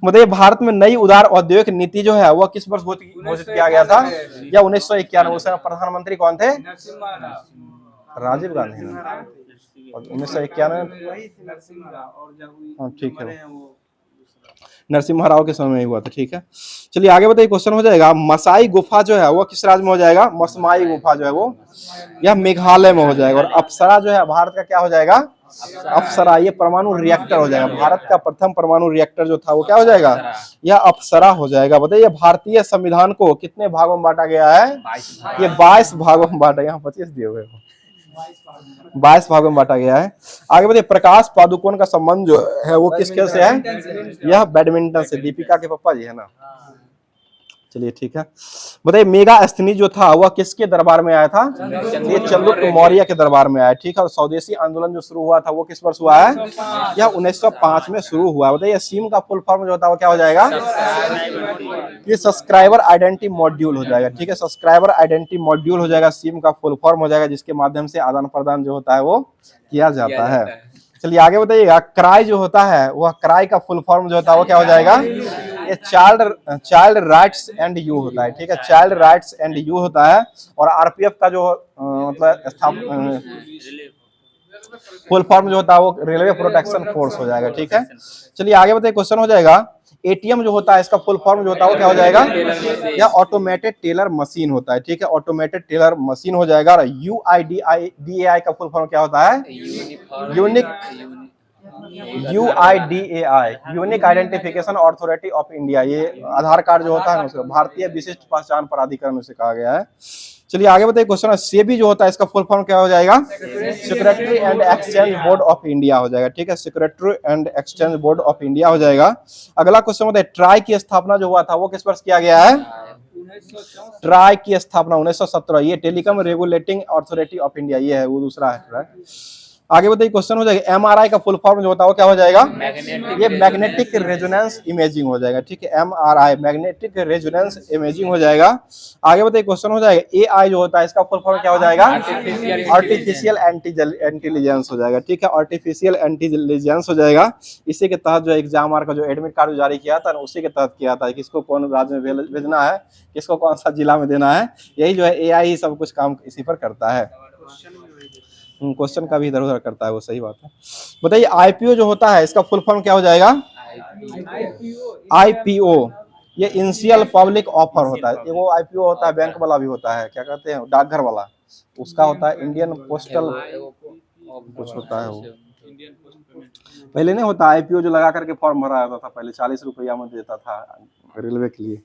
बताइए भारत में नई उदार औद्योगिक नीति जो है वह किस वर्ष घोषित किया गया था? या 1991। उस समय प्रधानमंत्री कौन थे? राजीव गांधी। 1991। ठीक है, नरसिम्हा राव के समय में हुआ था। ठीक है, चलिए आगे बताइए क्वेश्चन हो जाएगा, मसाई गुफा जो है वो किस राज्य में हो जाएगा? मसमाई गुफा जो है वो यह मेघालय में हो जाएगा। और अप्सरा जो है भारत का क्या हो जाएगा? अप्सरा। ये परमाणु रिएक्टर हो जाएगा। भारत का प्रथम परमाणु रिएक्टर जो था वो क्या हो जाएगा? यह अप्सरा हो जाएगा। बताइए भारतीय संविधान को कितने भागों में बांटा गया है? ये 22 भागों में बांटा। यहाँ 25 दिए हुए 22 भागों में बांटा गया है। आगे बताइए प्रकाश पादुकोण का संबंध जो है वो किस खेल से है? यह बैडमिंटन से। दीपिका के पापा जी है ना। चलिए ठीक है, बताइए मेगास्थनीज जो था वह किसके दरबार में आया था? ये चंद्रगुप्त मौर्य के दरबार में आया। ठीक है, और स्वदेशी आंदोलन जो शुरू हुआ था वो किस वर्ष हुआ है? यह 1905 में शुरू हुआ। बताइए सिम का फुल फॉर्म जो होता है वो क्या हो जाएगा? ये सब्सक्राइबर आइडेंटिटी मॉड्यूल हो जाएगा। ठीक है, सब्सक्राइबर आइडेंटिटी मॉड्यूल हो जाएगा, सिम का फुल फॉर्म हो जाएगा, जिसके माध्यम से आदान प्रदान जो होता है वो किया जाता है। चलिए आगे बताइएगा, क्राई जो होता है वह क्राई का फुल फॉर्म जो होता है वो क्या हो जाएगा? ये चाइल्ड राइट्स एंड यू होता है। ठीक है, चाइल्ड राइट्स एंड यू होता है। और आरपीएफ का जो मतलब फुल फॉर्म जो होता है वो रेलवे प्रोटेक्शन फोर्स हो जाएगा। ठीक है, चलिए आगे बताइए क्वेश्चन हो जाएगा, एटीएम जो होता है इसका फुल फॉर्म जो होता है वो क्या हो जाएगा? यह ऑटोमेटेड टेलर मशीन होता है। ठीक है, ऑटोमेटेड टेलर मशीन हो जाएगा। और यूआईडीएआई का फुल फॉर्म क्या होता है? UIDAI unique identification authority of India. ये आधार कार्ड जो होता है ना, भारतीय विशिष्ट पहचान प्राधिकरण से कहा गया है। चलिए आगे बताइए क्वेश्चन, सेबी जो होता है इसका फुल फॉर्म क्या हो जाएगा? Security and exchange board of India हो जाएगा। ठीक है, security and exchange board of India हो जाएगा। अगला क्वेश्चन बताइए, ट्राई की स्थापना जो हुआ था वो किस वर्ष किया गया है? ट्राई की स्थापना 1917। ये telecom regulating authority of India, ये है वो दूसरा है ट्राई। आगे बताइए क्वेश्चन हो जाएगा, एमआरआई का फुल फॉर्म जो होता है वो क्या हो जाएगा? ये मैग्नेटिक रेजोनेंस इमेजिंग हो जाएगा। ठीक है, एमआरआई मैग्नेटिक रेजोनेंस इमेजिंग हो जाएगा। आगे बताइए क्वेश्चन हो जाएगा, एआई जो होता है इसका फुल फॉर्म क्या हो जाएगा? आर्टिफिशियल इंटेलिजेंस हो जाएगा। ठीक है, आर्टिफिशियल इंटेलिजेंस हो जाएगा। इसी के तहत जो एग्जाम का जो एडमिट कार्ड जारी किया था ना, उसी के तहत किया था, किसको कौन राज्य में भेजना है, किसको कौन सा जिला में देना है। यही जो है एआई सब कुछ काम इसी पर करता है। क्वेश्चन का भी इधर उधर करता है वो, सही बात है। बताइए आईपीओ जो होता है इसका फुल फॉर्म क्या हो जाएगा? आईपीओ ये इनिशियल पब्लिक ऑफर होता है। वो आईपीओ होता है, बैंक वाला भी होता है, क्या कहते हैं, डाकघर वाला, उसका होता है इंडियन पोस्टल कुछ होता है वो। पहले नहीं होता आईपीओ जो लगा करके फॉर्म भरा जाता था, पहले 40 रुपया में देता था रेलवे के लिए।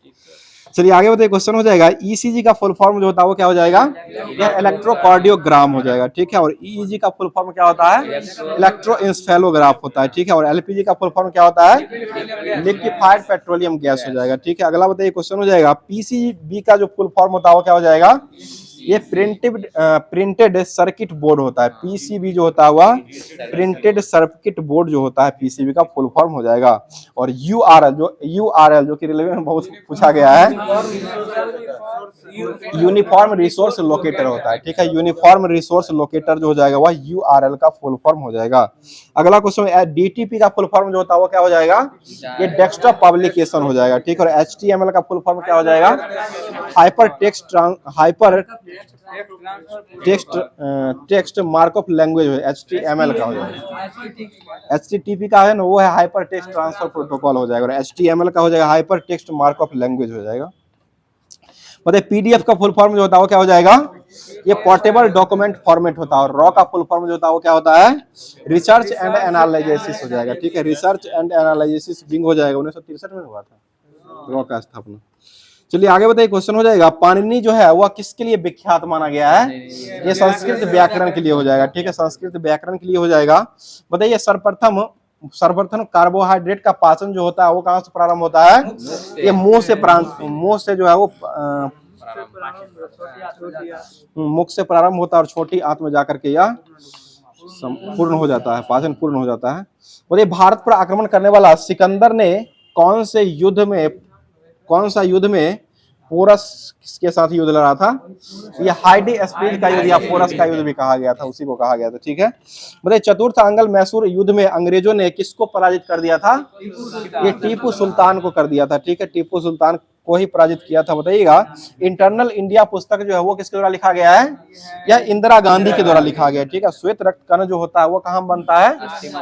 चलिए आगे बताइए, क्वेश्चन हो जाएगा ईसीजी का फुल फॉर्म जो होता है वो क्या हो जाएगा, यह इलेक्ट्रोकार्डियोग्राम हो जाएगा, ठीक है। और ईईजी का फुल फॉर्म क्या होता है, इलेक्ट्रोएंसेफेलोग्राफ होता है, ठीक है। और एलपीजी का फुल फॉर्म क्या होता है, लिक्विफाइड पेट्रोलियम गैस हो जाएगा, ठीक है। अगला बताइए, क्वेश्चन हो जाएगा पीसीबी का जो फुल फॉर्म होता है वो क्या हो जाएगा, ये प्रिंटेड सर्किट बोर्ड होता है। पीसीबी जो होता है वह प्रिंटेड सर्किट बोर्ड जो होता है पीसीबी का फुल फॉर्म हो जाएगा। और यूआरएल जो कि रेलवे में बहुत पूछा गया है, यूनिफॉर्म रिसोर्स लोकेटर होता है, ठीक है। यूनिफॉर्म रिसोर्स लोकेटर जो हो जाएगा वह यूआरएल का फुल फॉर्म हो जाएगा। अगला क्वेश्चन, डीटीपी का फुल फॉर्म जो होता है वो क्या हो जाएगा, ये डेस्कटॉप पब्लिकेशन हो जाएगा, ठीक है। और एचटीएमएल का फुल फॉर्म क्या हो जाएगा, टेक्स्ट मार्कअप लैंग्वेज एचटीएमएल का हो जाएगा। एचटीटीपी का है ना वो है हाइपर टेक्स्ट ट्रांसफर प्रोटोकॉल हो जाएगा। और एचटीएमएल का हो जाएगा हाइपर टेक्स्ट मार्कअप लैंग्वेज हो जाएगा। मतलब पीडीएफ का फुल फॉर्म जो होता है वो क्या हो जाएगा, ये पोर्टेबल डॉक्यूमेंट फॉर्मेट होता है। और रॉ का फुल फॉर्म जो होता है वो क्या होता है, रिसर्च एंड एनालिसिस हो जाएगा, ठीक है। रिसर्च एंड एनालिसिस विंग हो जाएगा, 1963 में हुआ था रॉ का स्थापना। चलिए आगे बताइए, क्वेश्चन हो जाएगा पाणिनि जो है वह किसके लिए विख्यात माना गया है, ये संस्कृत व्याकरण के लिए हो जाएगा, ठीक है। संस्कृत व्याकरण के लिए हो जाएगा। बताइए सर्वप्रथम कार्बोहाइड्रेट का पाचन जो होता है वो कहाँ से प्रारंभ होता है, ये मुंह से जो है वो मुख से प्रारंभ होता है और छोटी आंत में जाकर के यह पूर्ण हो जाता है, पाचन पूर्ण हो जाता है। बोलिए भारत पर आक्रमण करने वाला सिकंदर ने कौन सा युद्ध में पोरस के साथ युद्ध लड़ा था, ये हाइडी स्पीड का युद्ध या पोरस का युद्ध भी कहा गया था, उसी को कहा गया था, ठीक है। बताइए चतुर्थ अंगल मैसूर युद्ध में अंग्रेजों ने किसको पराजित कर दिया था, ये टीपू सुल्तान को कर दिया था, ठीक है। टीपू सुल्तान को ही पराजित किया था। बताइएगा इंटरनल इंडिया पुस्तक जो है वो किसके द्वारा लिखा गया है, यह इंदिरा गांधी के द्वारा लिखा गया है, ठीक है। श्वेत रक्त कण जो होता है वो कहाँ बनता है,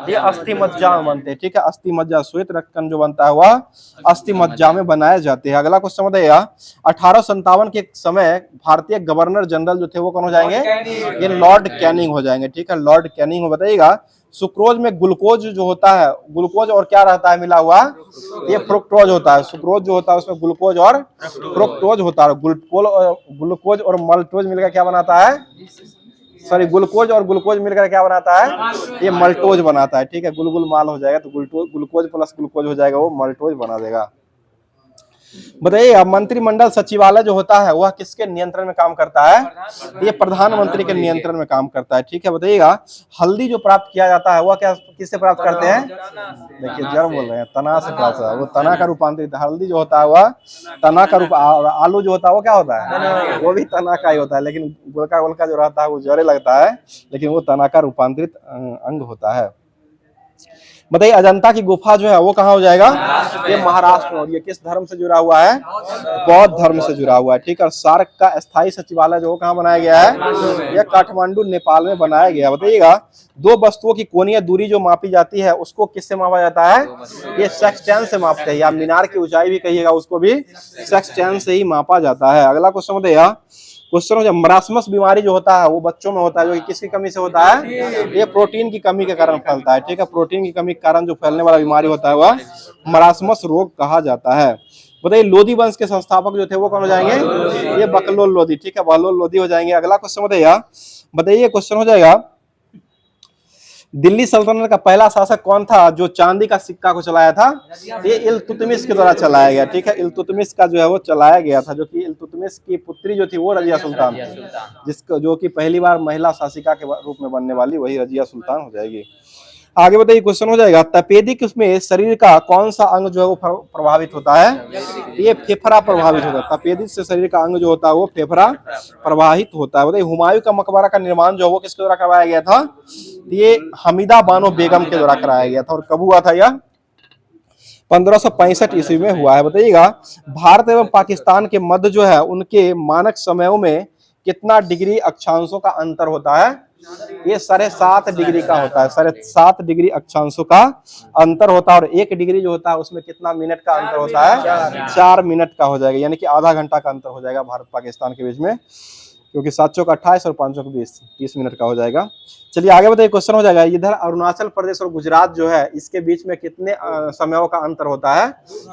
ये अस्थि मज्जा में बनते हैं, ठीक है। अस्थि मज्जा, श्वेत रक्त कण जो बनता है वह अस्थि मज्जा में बनाए जाते हैं। अगला क्वेश्चन बताइएगा 1857 के समय भारतीय गवर्नर जनरल जो थे वो कौन हो जाएंगे, ये लॉर्ड कैनिंग हो जाएंगे, ठीक है। लॉर्ड कैनिंग हो। बताइएगा सुक्रोज में ग्लूकोज जो होता है, ग्लूकोज और क्या रहता है मिला हुआ, ये फ्रुक्टोज होता है। सुक्रोज जो होता है उसमें ग्लूकोज और फ्रुक्टोज होता है। ग्लूकोज और मल्टोज मिलकर क्या बनाता है, सॉरी ग्लूकोज और ग्लूकोज मिलकर क्या बनाता है, ये मल्टोज बनाता है, ठीक है। गुलगुल माल हो जाएगा तो ग्लूकोज प्लस ग्लूकोज हो जाएगा, वो मल्टोज बना देगा। बताइए अब मंत्रिमंडल सचिवालय जो होता है वह किसके नियंत्रण में काम करता है, ये प्रधानमंत्री के नियंत्रण में काम करता है, ठीक है। बताइएगा हल्दी जो प्राप्त किया जाता है वह क्या किससे प्राप्त करते हैं, देखिए जड़ बोल रहे हैं, तना से प्राप्त होता है, वो तना का रूपांतरित। हल्दी जो होता है वह तना का रूप, आलू जो होता है वो क्या होता है, वो भी तना का ही होता है, लेकिन गोलका गोलका जो रहता है वो जड़े लगता है, लेकिन वो तना का रूपांतरित अंग होता है। बताइए अजंता की गुफा जो है वो कहाँ हो जाएगा, ये महाराष्ट्र में। और ये किस धर्म से जुड़ा हुआ है, बौद्ध धर्म से जुड़ा हुआ है, ठीक है। और सार्क का स्थायी सचिवालय जो कहाँ बनाया गया है, यह काठमांडू नेपाल में बनाया गया। बताइएगा दो वस्तुओं की कोणीय दूरी जो मापी जाती है उसको किससे मापा जाता है, ये सेक्सटेंस से मापते हैं, या मीनार की ऊंचाई भी कहिएगा उसको भी सेक्सटेंस से ही मापा जाता है। अगला क्वेश्चन बताइएगा, क्वेश्चन हो जाए मरासमस बीमारी जो होता है वो बच्चों में होता है, जो कि किसकी कमी से होता है, ये प्रोटीन की कमी के कारण फैलता है, ठीक है। प्रोटीन की कमी के कारण जो फैलने वाला बीमारी होता है वह मरासमस रोग कहा जाता है। बताइए लोधी वंश के संस्थापक जो थे वो कौन हो जाएंगे, ये बकलोल लोधी, ठीक है, बकलोल लोधी हो जाएंगे। अगला क्वेश्चन बताइए क्वेश्चन हो जाएगा दिल्ली सल्तनत का पहला शासक कौन था जो चांदी का सिक्का को चलाया था, ये इल्तुतमिश के द्वारा चलाया गया, ठीक है। इल्तुतमिश का जो है वो चलाया गया था, जो कि इल्तुतमिश की पुत्री जो थी वो रजिया सुल्तान, जिसको जो कि पहली बार महिला शासिका के रूप में बनने वाली वही रजिया सुल्तान हो जाएगी। आगे बताइए क्वेश्चन हो जाएगा तपेदिक में शरीर का कौन सा अंग जो है वो प्रभावित होता है, ये फेफड़ा प्रभावित होता है। तपेदिक से शरीर का अंग जो होता है वो फेफड़ा प्रभावित होता है। बताइए हुमायूं का मकबरा का निर्माण जो है वो किसके द्वारा करवाया गया था, ये हमीदा बानो बेगम के द्वारा कराया गया था। और कब हुआ था यह, 1565 ईस्वी में हुआ है। बताइएगा भारत एवं पाकिस्तान के मध्य जो है उनके मानक समयों में कितना डिग्री अक्षांशों का अंतर होता है, ये 7.5 डिग्री का होता है, 7.5 डिग्री अक्षांशों का अंतर होता है। और 1 डिग्री जो होता है उसमें कितना मिनट का अंतर होता है, 4 मिनट का हो जाएगा, यानी कि आधा घंटा का अंतर हो जाएगा भारत पाकिस्तान के बीच में। क्योंकि 7 चौक 28 और 5 चौक 20, 30 मिनट का हो जाएगा। चलिए आगे बताइए, क्वेश्चन हो जाएगा, इधर अरुणाचल प्रदेश और गुजरात जो है इसके बीच में कितने समयों का अंतर होता है?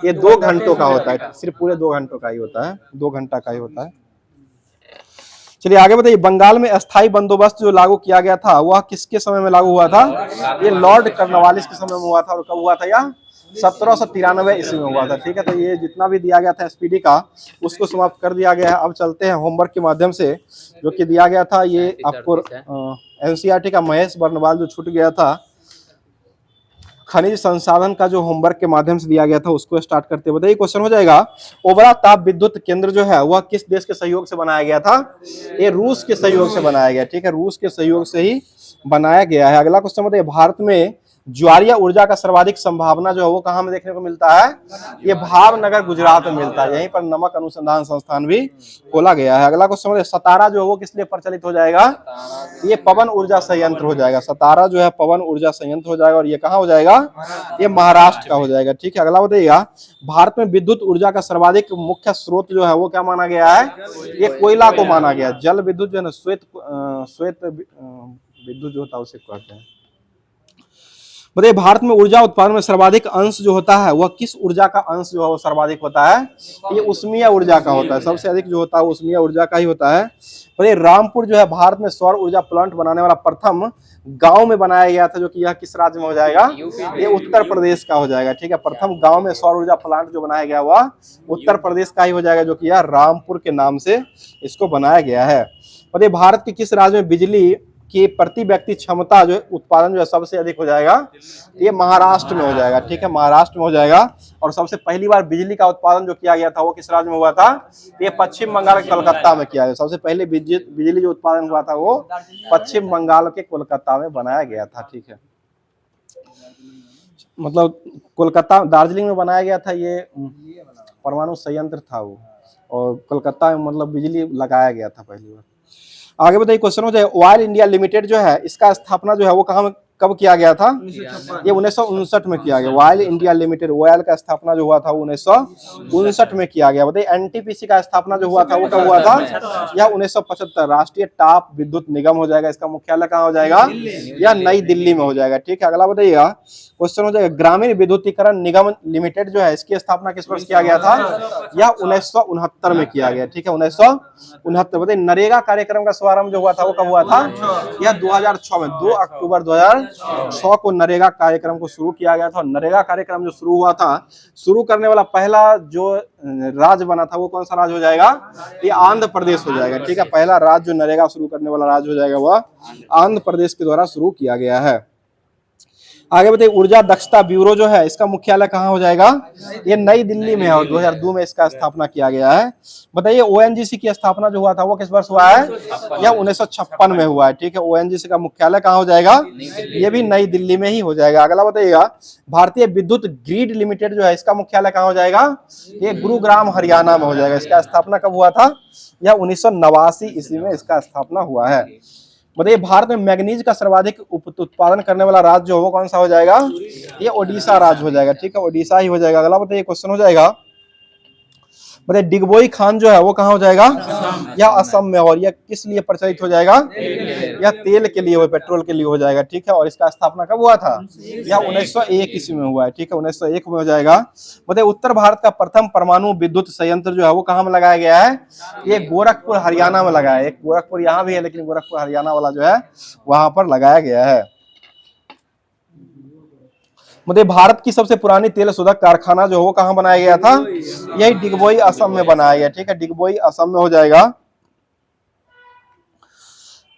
ये 2 घंटों का होता है, सिर्फ पूरे 2 घंटों का ही होता है, 2 घंटा का ही होता है। चलिए आगे बताइए, बंगाल में अस्थाई बंदोबस्त जो लागू किया गया था वह किसके समय में लागू हुआ था? ये लॉर्ड कॉर्नवालिस के समय में हुआ था। और कब हुआ था? यह 1793 ईस्वी में हुआ था। ठीक है, तो ये जितना भी दिया गया था एसपीडी का उसको समाप्त कर दिया गया है। अब चलते हैं होमवर्क के माध्यम से जो कि दिया गया था, ये आपको एनसीईआरटी का महेश बर्नवाल जो छूट गया था, खनिज संसाधन का जो होमवर्क के माध्यम से दिया गया था उसको स्टार्ट करते बताइए। क्वेश्चन हो जाएगा, ओबरा ताप विद्युत केंद्र जो है वह किस देश के सहयोग से बनाया गया था? ये रूस के सहयोग से बनाया गया। ठीक है, रूस के सहयोग से ही बनाया गया है। अगला क्वेश्चन बताइए, भारत में ज्वारीय ऊर्जा का सर्वाधिक संभावना जो है वो कहाँ में देखने को मिलता है? ये भावनगर गुजरात में मिलता है। यहीं पर नमक अनुसंधान संस्थान भी खोला गया है। अगला क्वेश्चन बताइए, सतारा जो है वो किस लिए प्रचलित हो जाएगा? ये पवन ऊर्जा संयंत्र हो जाएगा। सतारा जो है पवन ऊर्जा संयंत्र हो जाएगा और ये कहाँ हो जाएगा? ये महाराष्ट्र का हो जाएगा। ठीक है, अगला बताइएगा, भारत में विद्युत ऊर्जा का सर्वाधिक मुख्य स्रोत जो है वो क्या माना गया है? ये कोयला को माना गया। जल विद्युत जो है ना, श्वेत विद्युत जो होता है उसे कहते हैं। बताइए, भारत में ऊर्जा उत्पादन में सर्वाधिक अंश जो होता है वह किस ऊर्जा का अंश जो है वो सर्वाधिक होता है? ये उष्मीय ऊर्जा का होता है। सबसे अधिक जो होता है उष्मीय ऊर्जा का ही होता है। बताइए, रामपुर जो है भारत में सौर ऊर्जा प्लांट बनाने वाला प्रथम गांव में बनाया गया था, जो कि यह किस राज्य में हो जाएगा? ये उत्तर प्रदेश का हो जाएगा। ठीक है, प्रथम गांव में सौर ऊर्जा प्लांट जो बनाया गया वह उत्तर प्रदेश का ही हो जाएगा, जो कि यह रामपुर के नाम से इसको बनाया गया है। बताइए, भारत के किस राज्य में बिजली कि प्रति व्यक्ति क्षमता जो उत्पादन जो है सबसे अधिक हो जाएगा? ये महाराष्ट्र में हो जाएगा। ठीक है, महाराष्ट्र में हो जाएगा। और सबसे पहली बार बिजली का उत्पादन जो किया गया था वो किस राज्य में हुआ था? ये पश्चिम बंगाल के कोलकाता में किया गया। सबसे पहले बिजली जो उत्पादन हुआ था वो पश्चिम बंगाल के कोलकाता में बनाया गया था। ठीक है, मतलब कोलकाता दार्जिलिंग में बनाया गया था, ये परमाणु संयंत्र था वो, और कोलकाता में मतलब बिजली लगाया गया था पहली बार। आगे बताइए, क्वेश्चन हो जाए, ऑयल इंडिया लिमिटेड जो है इसका स्थापना जो है वो कहाँ कब किया गया था? ये 1959 में किया गया। ऑयल इंडिया लिमिटेड, ऑयल का स्थापना जो हुआ था वो 1959 में किया गया। बताइए, एनटीपीसी का स्थापना जो हुआ था वो कब हुआ था? यह 1975। राष्ट्रीय ताप विद्युत निगम हो जाएगा। इसका मुख्यालय कहाँ हो जाएगा? यह नई दिल्ली में हो जाएगा। ठीक है, अगला बताइएगा, क्वेश्चन हो जाएगा, ग्रामीण विद्युतीकरण निगम लिमिटेड जो है इसकी स्थापना किस वर्ष किया गया था? यह 1969 में किया गया। ठीक है, 1969। बताइए, नरेगा कार्यक्रम का शुभारंभ जो हुआ था वो कब हुआ था? यह 2006 में, 2 अक्टूबर 2006 को नरेगा कार्यक्रम को शुरू किया गया था। नरेगा कार्यक्रम जो शुरू हुआ था, शुरू करने वाला पहला जो राज्य बना था वो कौन सा राज्य हो जाएगा? ये आंध्र प्रदेश हो जाएगा। ठीक है, पहला राज्य जो नरेगा शुरू करने वाला राज्य हो जाएगा वह आंध्र प्रदेश के द्वारा शुरू किया गया है। आगे बताइए, ऊर्जा दक्षता ब्यूरो जो है इसका मुख्यालय कहाँ हो जाएगा? ये नई दिल्ली में है और 2002 में इसका स्थापना किया गया है। बताइए, ओएनजीसी की स्थापना जो हुआ था वो किस वर्ष हुआ है? यह 1956 में हुआ है। ठीक है, ओएनजीसी का मुख्यालय कहाँ हो जाएगा? ये भी नई दिल्ली में ही हो जाएगा। अगला बताइएगा, भारतीय विद्युत ग्रिड लिमिटेड जो है इसका मुख्यालय कहाँ हो जाएगा? ये गुरुग्राम हरियाणा में हो जाएगा। इसका स्थापना कब हुआ था? यह 1989 ईस्वी में इसका स्थापना हुआ है। बताइए, भारत में मैग्नीज का सर्वाधिक उत्पादन करने वाला राज्य जो वो कौन सा हो जाएगा? ये ओडिशा राज्य हो जाएगा। ठीक है, ओडिशा ही हो जाएगा। अगला बताइए, क्वेश्चन हो जाएगा, बताइए, डिगबोई खान जो है वो कहाँ हो जाएगा? यह असम में। और यह किस लिए प्रचलित हो जाएगा? यह तेल के लिए, पेट्रोल के लिए हो जाएगा। ठीक है, और इसका स्थापना कब हुआ था? यह 1901 ईस्वी में हुआ है। ठीक है, 1901 में हो जाएगा। बताइए, उत्तर भारत का प्रथम परमाणु विद्युत संयंत्र जो है वो कहाँ में लगाया गया है? ये गोरखपुर हरियाणा में लगाया है। एक गोरखपुर यहाँ भी है, लेकिन गोरखपुर हरियाणा वाला जो है वहां पर लगाया गया है। मतलब भारत की सबसे पुरानी तेल शोधक कारखाना जो है वो कहाँ बनाया गया था? यही डिगबोई असम में बनाया गया। ठीक है, डिगबोई असम में हो जाएगा।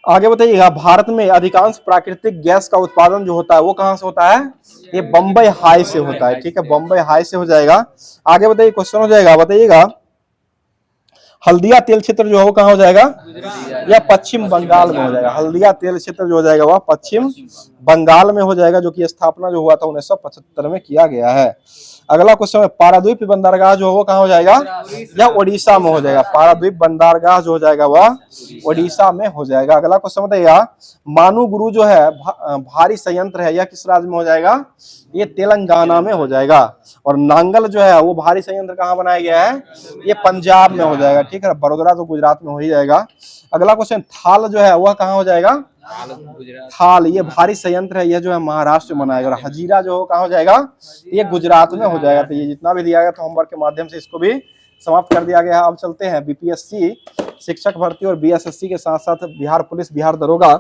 आगे बताइएगा, भारत में अधिकांश प्राकृतिक गैस का उत्पादन जो होता है वो कहाँ से होता है? ये बम्बई हाई से होता है। ठीक है, बम्बई हाई से हो जाएगा। आगे बताइए, क्वेश्चन हो जाएगा, बताइएगा, हल्दिया तेल क्षेत्र जो है वो कहाँ हो जाएगा? यह पश्चिम बंगाल में हो जाएगा। हल्दिया तेल क्षेत्र जो हो जाएगा वह पश्चिम बंगाल में हो जाएगा, जो कि स्थापना जो हुआ था 1975 में किया गया है। अगला क्वेश्चन है पारादीप बंदरगाह जो वो कहाँ हो जाएगा, या ओडिशा में हो जाएगा। पारादीप बंदरगाह जो हो जाएगा वह ओडिशा में हो जाएगा। अगला क्वेश्चन बताइएगा मानुगुरु जो है भारी संयंत्र है, यह किस राज्य में हो जाएगा, ये तेलंगाना में हो जाएगा। और नांगल जो है वो भारी संयंत्र कहाँ बनाया गया है, ये पंजाब में हो जाएगा, ठीक है। बड़ोदरा तो गुजरात में हो ही जाएगा। अगला क्वेश्चन थाल जो है वह कहाँ हो जाएगा, थाल ये भारी संयंत्र है, यह जो है महाराष्ट्र में बनाया गया। और हजीरा जो कहाँ हो जाएगा, ये गुजरात में हो जाएगा। तो ये जितना भी दिया गया था होमवर्क के माध्यम से इसको भी समाप्त कर दिया गया है। अब चलते हैं बीपीएससी शिक्षक भर्ती और बीएसएससी के साथ साथ बिहार पुलिस, बिहार दरोगा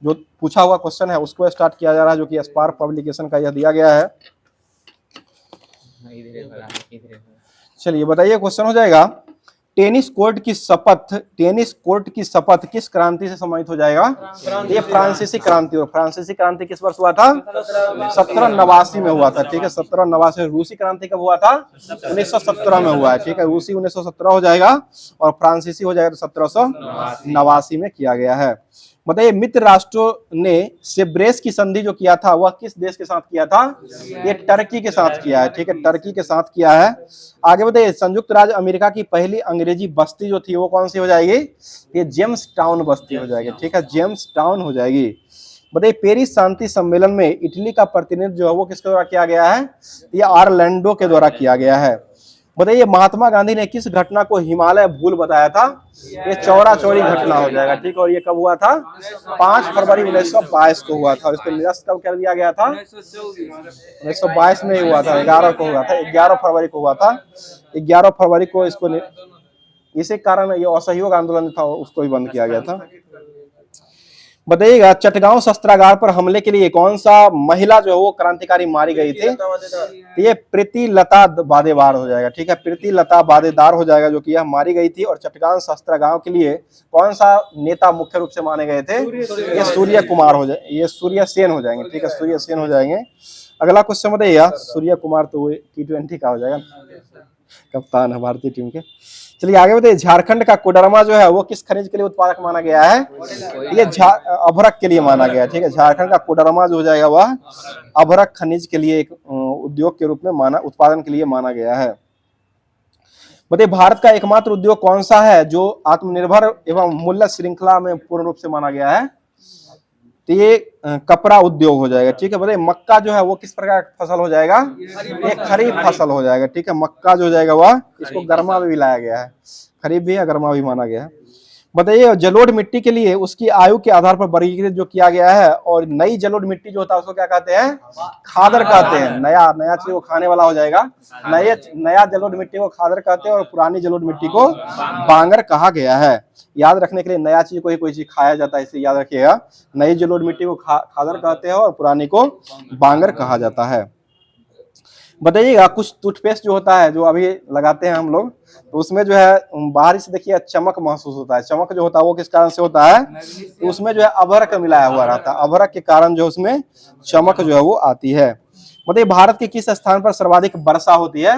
जो पूछा हुआ क्वेश्चन है उसको स्टार्ट किया जा रहा है, जो कि स्पार्क पब्लिकेशन का यह दिया गया है। चलिए बताइए, क्वेश्चन हो जाएगा टेनिस कोर्ट की शपथ किस क्रांति से सम्मानित हो जाएगा, ये फ्रांसीसी क्रांति। और फ्रांसीसी क्रांति किस वर्ष हुआ था, 1789 में हुआ था, ठीक है। 1789। रूसी क्रांति कब हुआ था, 1917 में हुआ है, ठीक है। रूसी 1917 हो जाएगा और फ्रांसीसी हो जाएगा तो 1789 में किया गया है। बताइए मित्र राष्ट्रों ने सेब्रेस की संधि जो किया था वह किस देश के साथ किया था, ये टर्की के साथ किया है, ठीक है, टर्की के साथ किया है। आगे बताइए संयुक्त राज्य अमेरिका की पहली अंग्रेजी बस्ती जो थी वो कौन सी हो जाएगी, ये जेम्स टाउन बस्ती हो जाएगी, ठीक है, जेम्स टाउन हो जाएगी। बताइए पेरिस शांति सम्मेलन में इटली का प्रतिनिधित्व जो है वो किसके द्वारा किया गया है, ये ऑरलैंडो के द्वारा किया गया है। बताइए महात्मा गांधी ने किस घटना को हिमालय भूल बताया था, ये चौरा चौरी घटना हो जाएगा, ठीक है। और ये कब हुआ था, 5 फरवरी 1922 को हुआ था। और इसको निरस्त कब कर दिया गया था, 1922 में ही हुआ था, 11 को हुआ था, 11 फरवरी को हुआ था, 11 फरवरी को इसको इसी कारण ये असहयोग आंदोलन था उसको भी बंद किया गया था। बताइएगा चटगांव शस्त्रागार पर हमले के लिए कौन सा महिला जो है वो क्रांतिकारी मारी गई थी, ये प्रीति लता बादेदार हो जाएगा, ठीक है, प्रीति लता बादेदार हो जाएगा जो कि यह मारी गई थी। और चटगांव शस्त्रागार के लिए कौन सा नेता मुख्य रूप से माने गए थे, ये सूर्य कुमार हो जाए, ये सूर्य सेन हो जाएंगे, ठीक है, सूर्य सेन हो जाएंगे। अगला क्वेश्चन बताइएगा सूर्य कुमार तो T20 का हो जाएगा, कप्तान है भारतीय टीम के। चलिए आगे बताइए झारखंड का कोडरमा जो है वो किस खनिज के लिए उत्पादक माना गया है, ये अभ्रक के लिए माना गया है, ठीक है। झारखंड का कोडरमा जो हो जाएगा वह अभ्रक खनिज के लिए एक उद्योग के रूप में उत्पादन के लिए माना गया है। बताइए भारत का एकमात्र उद्योग कौन सा है जो आत्मनिर्भर एवं मूल्य श्रृंखला में पूर्ण रूप से माना गया है, तो ये कपड़ा उद्योग हो जाएगा, ठीक है। बताइए मक्का जो है वो किस प्रकार का फसल हो जाएगा, ये खरीफ फसल हो जाएगा, ठीक है। मक्का जो हो जाएगा वह इसको गर्मा में भी लाया गया है, खरीफ भी है गर्मा भी माना गया है। बताइए जलोढ़ मिट्टी के लिए उसकी आयु के आधार पर वर्गीकृत जो किया गया है, और नई जलोढ़ मिट्टी जो होता है उसको क्या कहते हैं, खादर कहते हैं। नया चीज को खाने वाला हो जाएगा, नया जलोढ़ मिट्टी को खादर कहते हैं और पुरानी जलोढ़ मिट्टी को बांगर कहा गया है। याद रखने के लिए नया चीज को ही कोई चीज खाया जाता है, इसलिए याद रखिएगा नई जलोढ़ मिट्टी को खादर कहते हैं और पुरानी को बांगर कहा जाता है। बताइएगा कुछ टूथपेस्ट जो होता है जो अभी लगाते हैं हम लोग, तो उसमें जो है बाहर से देखिए चमक महसूस होता है। चमक जो होता है वो किस कारण से होता है, तो उसमें जो है अभ्रक मिलाया हुआ रहता है, अभ्रक के कारण जो उसमें चमक जो है वो आती है। बताइए भारत के किस स्थान पर सर्वाधिक वर्षा होती है,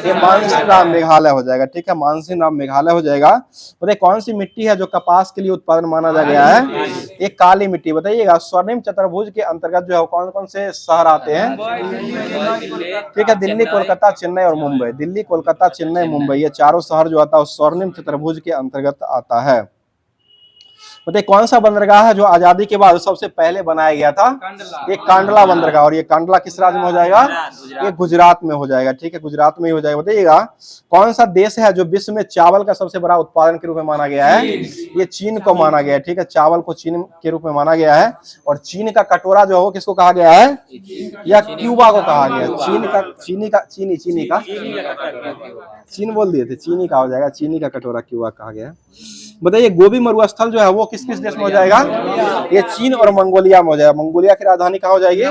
ये मानसीन मेघालय हो जाएगा, ठीक है, मानसीन मेघालय हो जाएगा। बताइए कौन सी मिट्टी है जो कपास के लिए उत्पादन माना जा गया है, ये काली मिट्टी। बताइएगा स्वर्णिम चतुर्भुज के अंतर्गत जो है कौन कौन से शहर आते हैं, ठीक है, दिल्ली कोलकाता चेन्नई और मुंबई, दिल्ली कोलकाता चेन्नई मुंबई, ये चारों शहर जो आता है स्वर्णिम चतुर्भुज के अंतर्गत आता है। बताइए कौन सा बंदरगाह है जो आजादी के बाद सबसे पहले बनाया गया था, ये कांडला बंदरगाह। और ये कांडला किस राज्य में हो जाएगा, ये गुजरात में हो जाएगा, ठीक है, गुजरात में ही हो जाएगा। बताइएगा कौन सा देश है जो विश्व में चावल का सबसे बड़ा उत्पादन के रूप में माना गया है, ये चीन को माना गया है, ठीक है, चावल को चीन के रूप में माना गया है। और चीन का कटोरा जो है किसको कहा गया है, या क्यूबा को कहा गया है, चीन बोल दिए थे, चीनी का हो जाएगा, चीनी का कटोरा क्यूबा कहा गया है। बताइए गोबी मरुस्थल जो है वो किस किस देश में हो जाएगा, ये चीन और मंगोलिया में हो जाएगा। मंगोलिया की राजधानी कहाँ हो जाएगी,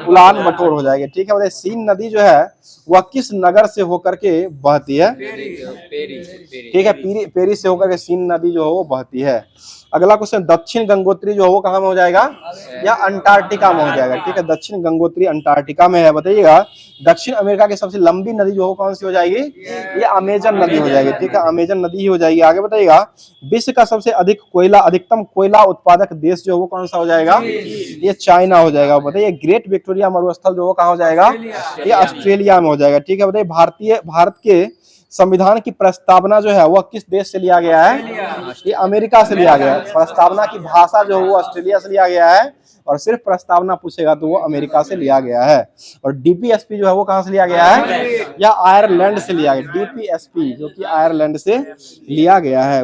उलान बटोर हो जाएगी, ठीक है। बताइए सीन नदी जो है वह किस नगर से होकर के बहती है, ठीक है, पेरिस से होकर के सीन नदी जो है वो बहती है। अगला क्वेश्चन दक्षिण गंगोत्री जो है वो कहाँ में हो जाएगा, या अंटार्कटिका में हो जाएगा, ठीक है, दक्षिण गंगोत्री अंटार्कटिका में है। बताइएगा दक्षिण अमेरिका की सबसे लंबी नदी जो हो कौन सी हो जाएगी, ये अमेजन नदी हो जाएगी, ठीक है, अमेजन नदी ही हो जाएगी। आगे बताइएगा विश्व का सबसे अधिक कोयला, अधिकतम कोयला उत्पादक देश जो है वो कौन सा हो जाएगा? ये चाइना हो जाएगा। बताइए ग्रेट विक्टोरिया मरुस्थल जो वो कहाँ हो जाएगा? ये ऑस्ट्रेलिया में हो जाएगा। ठीक है, बताइए भारत के संविधान की प्रस्तावना जो है वह किस देश से लिया गया है? ये अमेरिका से लिया गया है। प्रस्तावना की भाषा जो है वो ऑस्ट्रेलिया से लिया गया है, और सिर्फ प्रस्तावना पूछेगा तो वो अमेरिका से लिया गया है। और डीपीएसपी जो है वो कहां से लिया गया है? या आयरलैंड से लिया गया। डीपीएसपी जो कि आयरलैंड से लिया गया है।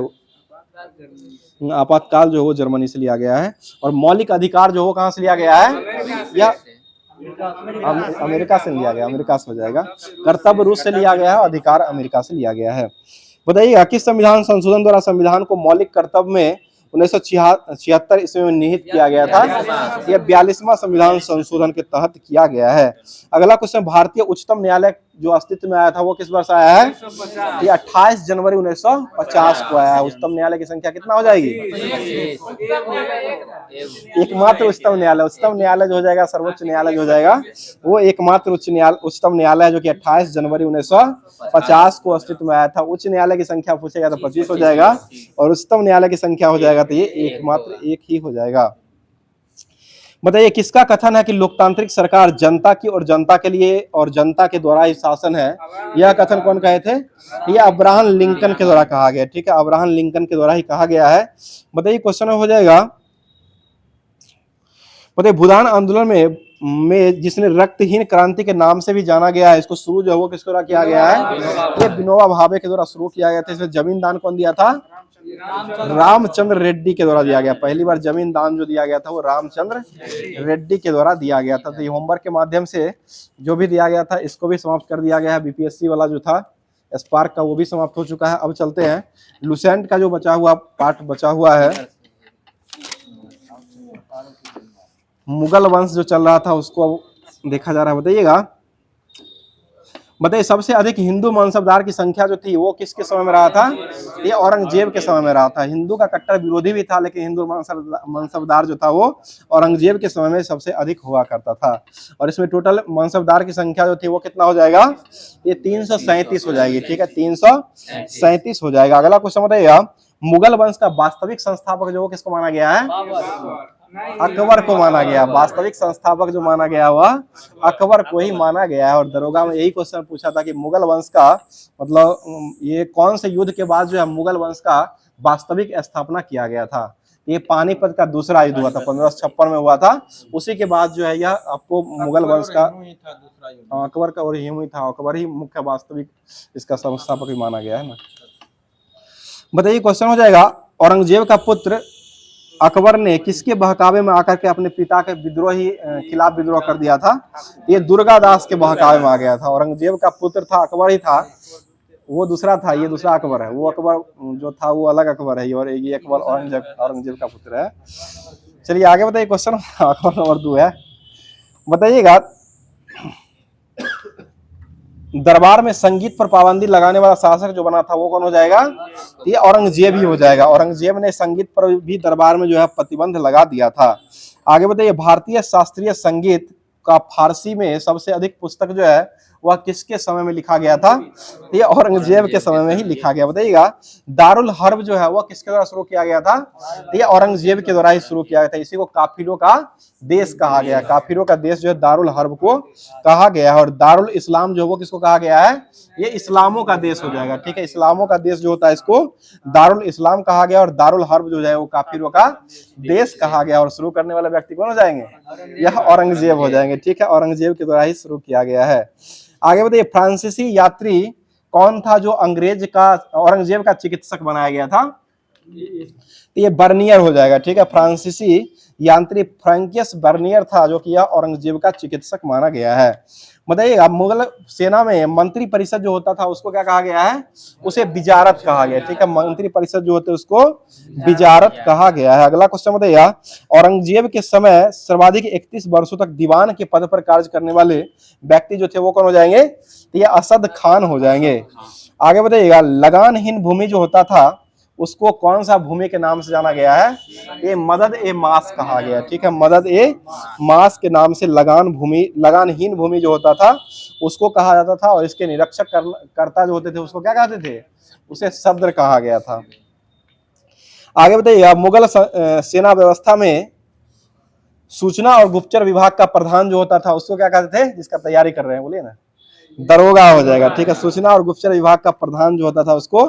आपातकाल जो है वो जर्मनी से लिया गया है। और मौलिक अधिकार जो है वो कहां से लिया गया है? या अमेरिका से लिया गया, अमेरिका से हो जाएगा। कर्तव्य रूस से लिया गया है, अधिकार अमेरिका से लिया गया है। बताइएगा किस संविधान संशोधन द्वारा संविधान को मौलिक कर्तव्य में 1976 ईस्वी में निहित किया गया था? यह 42वां संविधान संशोधन के तहत किया गया है। अगला क्वेश्चन, भारतीय उच्चतम न्यायालय जो अस्तित्व में आया था वो किस वर्ष आया है? ये 28 जनवरी 1950 को आया है। उच्चतम न्यायालय की संख्या कितना हो जाएगी? एकमात्र उच्चतम न्यायालय जो हो जाएगा, सर्वोच्च न्यायालय जो हो जाएगा वो एकमात्र उच्चतम न्यायालय जो कि 28 जनवरी 1950 को अस्तित्व में आया था। उच्च न्यायालय की संख्या पूछेगा तो 25 हो जाएगा, और उच्चतम न्यायालय की संख्या हो जाएगा तो ये एकमात्र एक ही हो जाएगा। बताइए किसका कथन है कि लोकतांत्रिक सरकार जनता की और जनता के लिए और जनता के द्वारा ही शासन है? यह कथन कौन कहे थे? ये अब्राहम लिंकन के द्वारा कहा गया। ठीक है, अब्राहम लिंकन के द्वारा ही कहा गया है। बताइए क्वेश्चन हो जाएगा, बताइए भूदान आंदोलन में जिसने रक्तहीन क्रांति के नाम से भी जाना गया है, इसको शुरू जो है वो किसके द्वारा किया गया है? ये विनोबा भावे के द्वारा शुरू किया गया था। इसमें जमीन दान कौन दिया था? रामचंद्र रेड्डी के द्वारा दिया गया। पहली बार जमीन दान जो दिया गया था वो रामचंद्र रेड्डी के द्वारा दिया गया था। तो ये होमवर्क के माध्यम से जो भी दिया गया था इसको भी समाप्त कर दिया गया है। बीपीएससी वाला जो था स्पार्क का वो भी समाप्त हो चुका है। अब चलते हैं लुसेंट का जो बचा हुआ पार्ट बचा हुआ है, मुगल वंश जो चल रहा था उसको अब देखा जा रहा है। बताइए सबसे अधिक हिंदू मनसबदार की संख्या जो थी वो किसके समय में रहा था? ये औरंगजेब के समय में रहा था। हिंदू का कट्टर विरोधी भी था, लेकिन हिंदू मनसबदार जो था वो औरंगजेब के समय में सबसे अधिक हुआ करता था। और इसमें टोटल मनसबदार की संख्या जो थी वो कितना हो जाएगा? ये 337 हो जाएगी। ठीक है, 337 हो जाएगा। अगला क्वेश्चन बताइएगा, मुगल वंश का वास्तविक संस्थापक जो किसको माना गया है? अकबर को माना गया। वास्तविक संस्थापक जो माना गया वह अकबर को ही माना गया है। और दरोगा में यही क्वेश्चन पूछा था कि मुगल वंश का मतलब ये कौन से युद्ध के बाद जो है मुगल वंश का वास्तविक स्थापना किया गया था? ये पानीपत का दूसरा युद्ध हुआ था, 1556 में हुआ था। उसी के बाद जो है यह आपको मुगल वंश का अकबर का और ही था। अकबर ही मुख्य वास्तविक इसका संस्थापक भी माना गया है ना। बताइए क्वेश्चन हो जाएगा, औरंगजेब का पुत्र अकबर ने किसके बहकावे में आकर के अपने पिता के विद्रोही खिलाफ विद्रोह कर दिया था? ये दुर्गादास के बहकावे में आ गया था। औरंगजेब का पुत्र था, अकबर ही था, वो दूसरा था, ये दूसरा अकबर है। वो अकबर जो था वो अलग अकबर है, और ये अकबर औरंगजेब का पुत्र है। चलिए आगे बताइए क्वेश्चन अकबर नंबर 2 है। बताइएगा दरबार में संगीत पर पाबंदी लगाने वाला शासक जो बना था वो कौन हो जाएगा? ये औरंगजेब ही हो जाएगा। औरंगजेब ने संगीत पर भी दरबार में जो है प्रतिबंध लगा दिया था। आगे बताइए भारतीय शास्त्रीय संगीत का फारसी में सबसे अधिक पुस्तक जो है वह किसके समय में लिखा गया था? ये औरंगजेब के समय में ही लिखा गया। बताइएगा दारुल हर्ब जो है वह किसके द्वारा शुरू किया गया था? ये औरंगजेब के द्वारा ही शुरू किया गया था। इसी को काफिरों का देश कहा गया। काफिरों का देश जो है दारुल हर्ब को कहा गया है। और दारुल इस्लाम जो है वो किसको कहा गया है? ये इस्लामों का देश हो जाएगा। ठीक है, इस्लामों का देश जो होता है इसको दारुल इस्लाम कहा गया, और दारुल हर्ब जो है वो काफिरों का देश कहा गया। और शुरू करने वाले व्यक्ति कौन हो जाएंगे? यह औरंगजेब हो जाएंगे। ठीक है, औरंगजेब के द्वारा ही शुरू किया गया है। आगे बताइए फ्रांसीसी यात्री कौन था जो औरंगजेब का चिकित्सक बनाया गया था? ये बर्नियर हो जाएगा। ठीक है, फ्रांसीसी यात्री फ्रैंकियस बर्नियर था जो कि यह औरंगजेब का चिकित्सक माना गया है। बताइएगा मुगल सेना में मंत्री परिषद जो होता था उसको क्या कहा गया है? उसे विजारत कहा गया। ठीक है, मंत्री परिषद जो होते हैं उसको विजारत कहा गया है। अगला क्वेश्चन बताइएगा औरंगजेब के समय सर्वाधिक 31 वर्षों तक दीवान के पद पर कार्य करने वाले व्यक्ति जो थे वो कौन हो जाएंगे? ये असद खान हो जाएंगे। आगे बताइएगा लगानहीन भूमि जो होता था उसको कौन सा भूमि के नाम से जाना गया है? ये मदद ए मास कहा गया। ठीक है, मदद ए मास के नाम से लगानहीन भूमि जो होता था उसको कहा जाता था। और इसके निरीक्षक कर्ता जो होते थे उसको क्या कहते थे? उसे सद्र कहा गया था। आगे बताइए, अब मुगल सेना व्यवस्था में सूचना और गुप्तचर विभाग का प्रधान जो होता था उसको क्या कहते थे, जिसका तैयारी कर रहे हैं बोलिए ना, दरोगा हो जाएगा, ठीक है। सूचना और गुप्तचर विभाग का प्रधान जो होता था उसको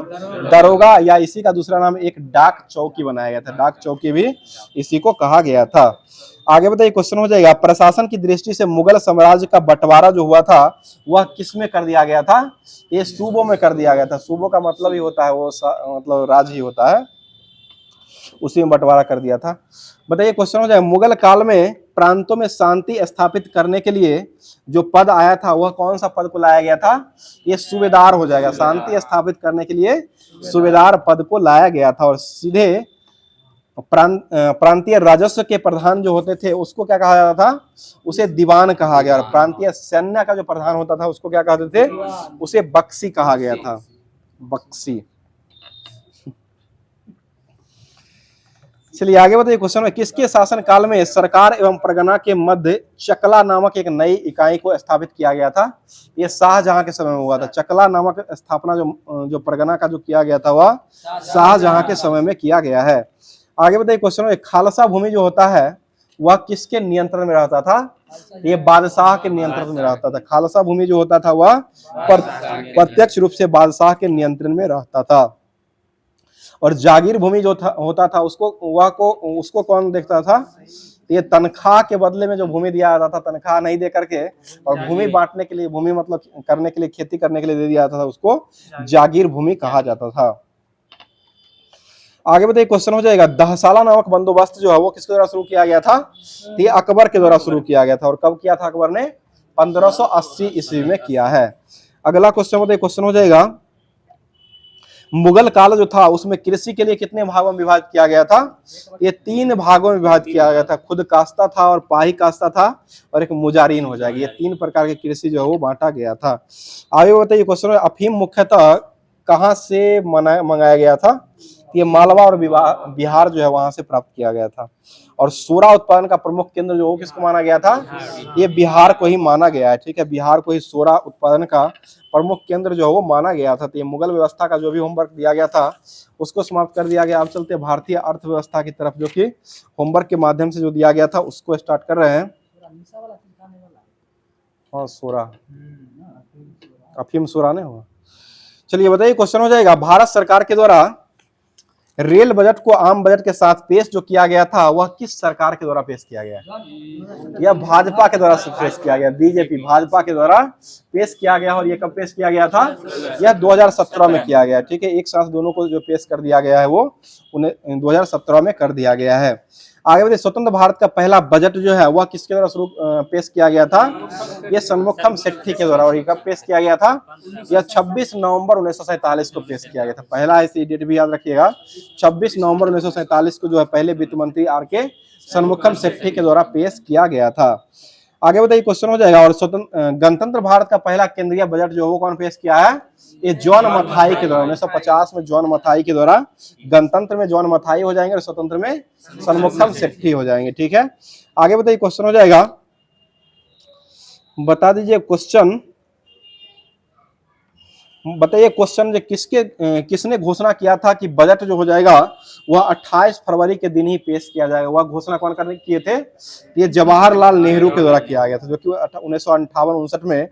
दरोगा, या इसी का दूसरा नाम एक डाक चौकी बनाया गया था, डाक चौकी भी इसी को कहा गया था। आगे बताइए, क्वेश्चन हो जाएगा, प्रशासन की दृष्टि से मुगल साम्राज्य का बंटवारा जो हुआ था वह किस में कर दिया गया था, ये सूबों में कर दिया गया था। सूबों का मतलब ही होता है वो मतलब राज्य ही होता है, उसी में बंटवारा कर दिया था। बताइए, क्वेश्चन हो जाएगा, मुगल काल में प्रांतों में शांति स्थापित करने के लिए जो पद आया था वह कौन सा पद को लाया गया था, ये सूबेदार हो जाएगा। शांति स्थापित करने के लिए सूबेदार पद को लाया गया था। और सीधे प्रांतीय राजस्व के प्रधान जो होते थे उसको क्या कहा जाता था, उसे दीवान कहा गया। और प्रांतीय सैन्य का जो प्रधान होता था उसको क्या कहते थे, उसे बख्शी कहा गया था, बख्शी। चलिए आगे बताइए, क्वेश्चन में किसके शासन काल में सरकार एवं परगना के मध्य चकला नामक एक नई इकाई को स्थापित किया गया था, ये शाहजहां के समय में हुआ था। चकला नामक स्थापना जो परगना का जो किया गया था वह शाहजहां के समय में किया गया है। आगे बताइए, क्वेश्चन में खालसा भूमि जो होता है वह किसके नियंत्रण में रहता था, ये बादशाह के नियंत्रण में रहता था। खालसा भूमि जो होता था वह प्रत्यक्ष रूप से बादशाह के नियंत्रण में रहता था। और जागीर भूमि जो होता था उसको कौन देखता था, ये तनख्वाह के बदले में जो भूमि दिया जाता था, तनख्वाह नहीं दे करके, और भूमि बांटने के लिए, भूमि मतलब करने के लिए, खेती करने के लिए दे दिया जाता था, उसको जागीर भूमि कहा जाता था। आगे बताइए, क्वेश्चन हो जाएगा, दहसाला नामक बंदोबस्त जो है वो किसके द्वारा शुरू किया गया था, ये अकबर के द्वारा शुरू किया गया था। और कब किया था अकबर ने, 1580 ईस्वी में किया है। अगला क्वेश्चन बताइए, क्वेश्चन हो जाएगा, मुगल काल जो था उसमें कृषि के लिए कितने भागों में विभाजित किया गया था, ये 3 भागों में विभाजित किया गया था। खुद काश्ता था, और पाही काश्ता था, और एक मुजारिन हो जाएगी। ये 3 प्रकार की कृषि जो है वो बांटा गया था। आगे बताइए, क्वेश्चन है, अफीम मुख्यतः कहाँ से मंगाया गया था, ये मालवा और बिहार जो है वहां से प्राप्त किया गया था। और सोरा उत्पादन का प्रमुख केंद्र जो वो किसको माना गया था, ये बिहार को ही माना गया है, ठीक है। बिहार को ही सोरा उत्पादन का प्रमुख केंद्र जो है वो माना गया था। तो ये मुगल व्यवस्था का जो भी होमवर्क दिया गया था उसको समाप्त कर दिया गया। अब चलते हैं भारतीय अर्थव्यवस्था की तरफ, जो कि होमवर्क के माध्यम से जो दिया गया था उसको स्टार्ट कर रहे हैं। हाँ, सोरा, अफीम सोरा नहीं हुआ। चलिए बताइए, क्वेश्चन हो जाएगा, भारत सरकार के द्वारा रेल बजट को आम बजट के साथ पेश जो किया गया था वह किस सरकार के द्वारा पेश किया गया, यह भाजपा के द्वारा पेश किया गया, बीजेपी भाजपा के द्वारा पेश किया गया। और ये कब पेश किया गया था, यह 2017 में किया गया, ठीक है। एक साथ दोनों को जो पेश कर दिया गया है वो उन्हें 2017 में कर दिया गया है। आगे बढ़िए, स्वतंत्र भारत का पहला बजट जो है वह किसके द्वारा शुरू पेश किया गया था, यह सन्मुखम सेट्ठी के द्वारा। और ये कब पेश किया गया था, यह 26 नवंबर 1947 को पेश किया गया था। पहला ऐसी डेट भी याद रखिएगा, 26 नवंबर 1947 को जो है पहले वित्त मंत्री आर.के. सन्मुखम सेट्ठी के द्वारा पेश किया गया था। आगे बताइए, क्वेश्चन हो जाएगा, और गणतंत्र भारत का पहला केंद्रीय बजट जो वो कौन पेश किया है, ये जॉन मथाई के द्वारा। 1950 में जॉन मथाई के द्वारा, गणतंत्र में जॉन मथाई हो जाएंगे और स्वतंत्र में सन्मुखम सेट्ठी हो जाएंगे, ठीक है। आगे बताइए, क्वेश्चन हो जाएगा, बता दीजिए क्वेश्चन, बताइए क्वेश्चन जो किसने घोषणा किया था कि बजट जो हो जाएगा वह 28 फरवरी के दिन ही पेश किया जाएगा। वह घोषणा कौन करने किए थे, ये जवाहरलाल नेहरू के द्वारा किया गया था, जो कि 1958-59 में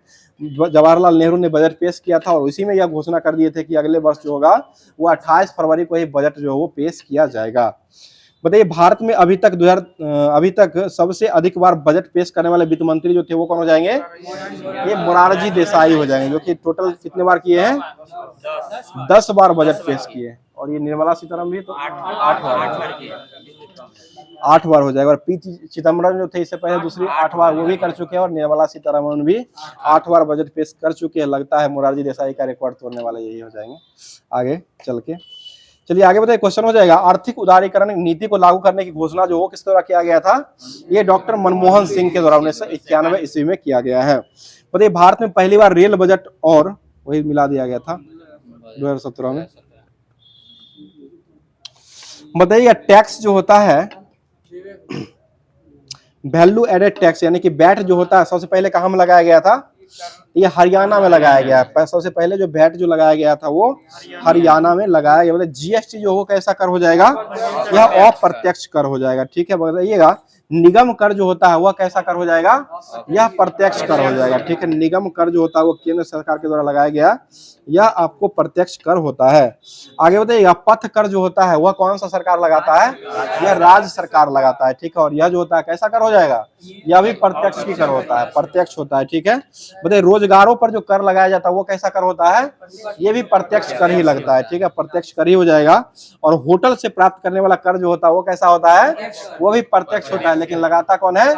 जवाहरलाल नेहरू ने बजट पेश किया था। और इसी में यह घोषणा कर दिए थे कि अगले वर्ष जो होगा वो 28 फरवरी को ही बजट जो है वो पेश किया जाएगा। बताइए, भारत में अभी तक सबसे अधिक बार बजट पेश करने वाले वित्त मंत्री जो थे वो कौन हो जाएंगे, ये मोरारजी देसाई हो जाएंगे, जो कि टोटल कितने बार किए हैं, 10 बार बजट पेश किए। और ये निर्मला सीतारमण भी तो 8 बार हो जाएगा। और पी चिदम्बरम जो थे इससे पहले दूसरी 8 बार वो भी कर चुके हैं, और निर्मला सीतारमण भी 8 बार बजट पेश कर चुके हैं। लगता है मोरारजी देसाई का रिकॉर्ड तोड़ने वाले यही हो जाएंगे आगे चल के। चलिए आगे बताइए, क्वेश्चन हो जाएगा, आर्थिक उदारीकरण नीति को लागू करने की घोषणा जो वो किस द्वारा किया गया था, ये डॉक्टर मनमोहन सिंह के द्वारा 1991 ईस्वी में किया गया है। बताइए, भारत में पहली बार रेल बजट और वही मिला दिया गया था 2017 में। बताइए, टैक्स जो होता है वैल्यू एडेड टैक्स यानी कि वैट जो होता है सबसे पहले कहाँ में लगाया गया था, ये हरियाणा में लगाया गया है। सबसे पहले जो वैट जो लगाया गया था वो हरियाणा में लगाया गया। मतलब जीएसटी जो हो कैसा कर हो जाएगा, यह अप्रत्यक्ष कर हो जाएगा। ठीक है, बताइएगा निगम कर जो होता है वह कैसा कर हो जाएगा, यह प्रत्यक्ष कर हो जाएगा। ठीक है, निगम कर जो होता है वो केंद्र सरकार के द्वारा लगाया गया, यह आपको प्रत्यक्ष कर होता है। आगे बताइएगा पथ कर जो होता है वह कौन सा सरकार लगाता है, यह राज्य सरकार लगाता है। ठीक है, और यह जो होता है कैसा कर हो जाएगा, यह भी प्रत्यक्ष की कर होता है, प्रत्यक्ष होता है। ठीक है, बताइए रोजगारों पर जो कर लगाया जाता है वो कैसा कर होता है, ये भी प्रत्यक्ष कर ही लगता है। ठीक है, प्रत्यक्ष कर ही हो जाएगा। और होटल से प्राप्त करने वाला कर जो होता है वो कैसा होता है, वो भी प्रत्यक्ष होता है, लेकिन लगाता कौन है,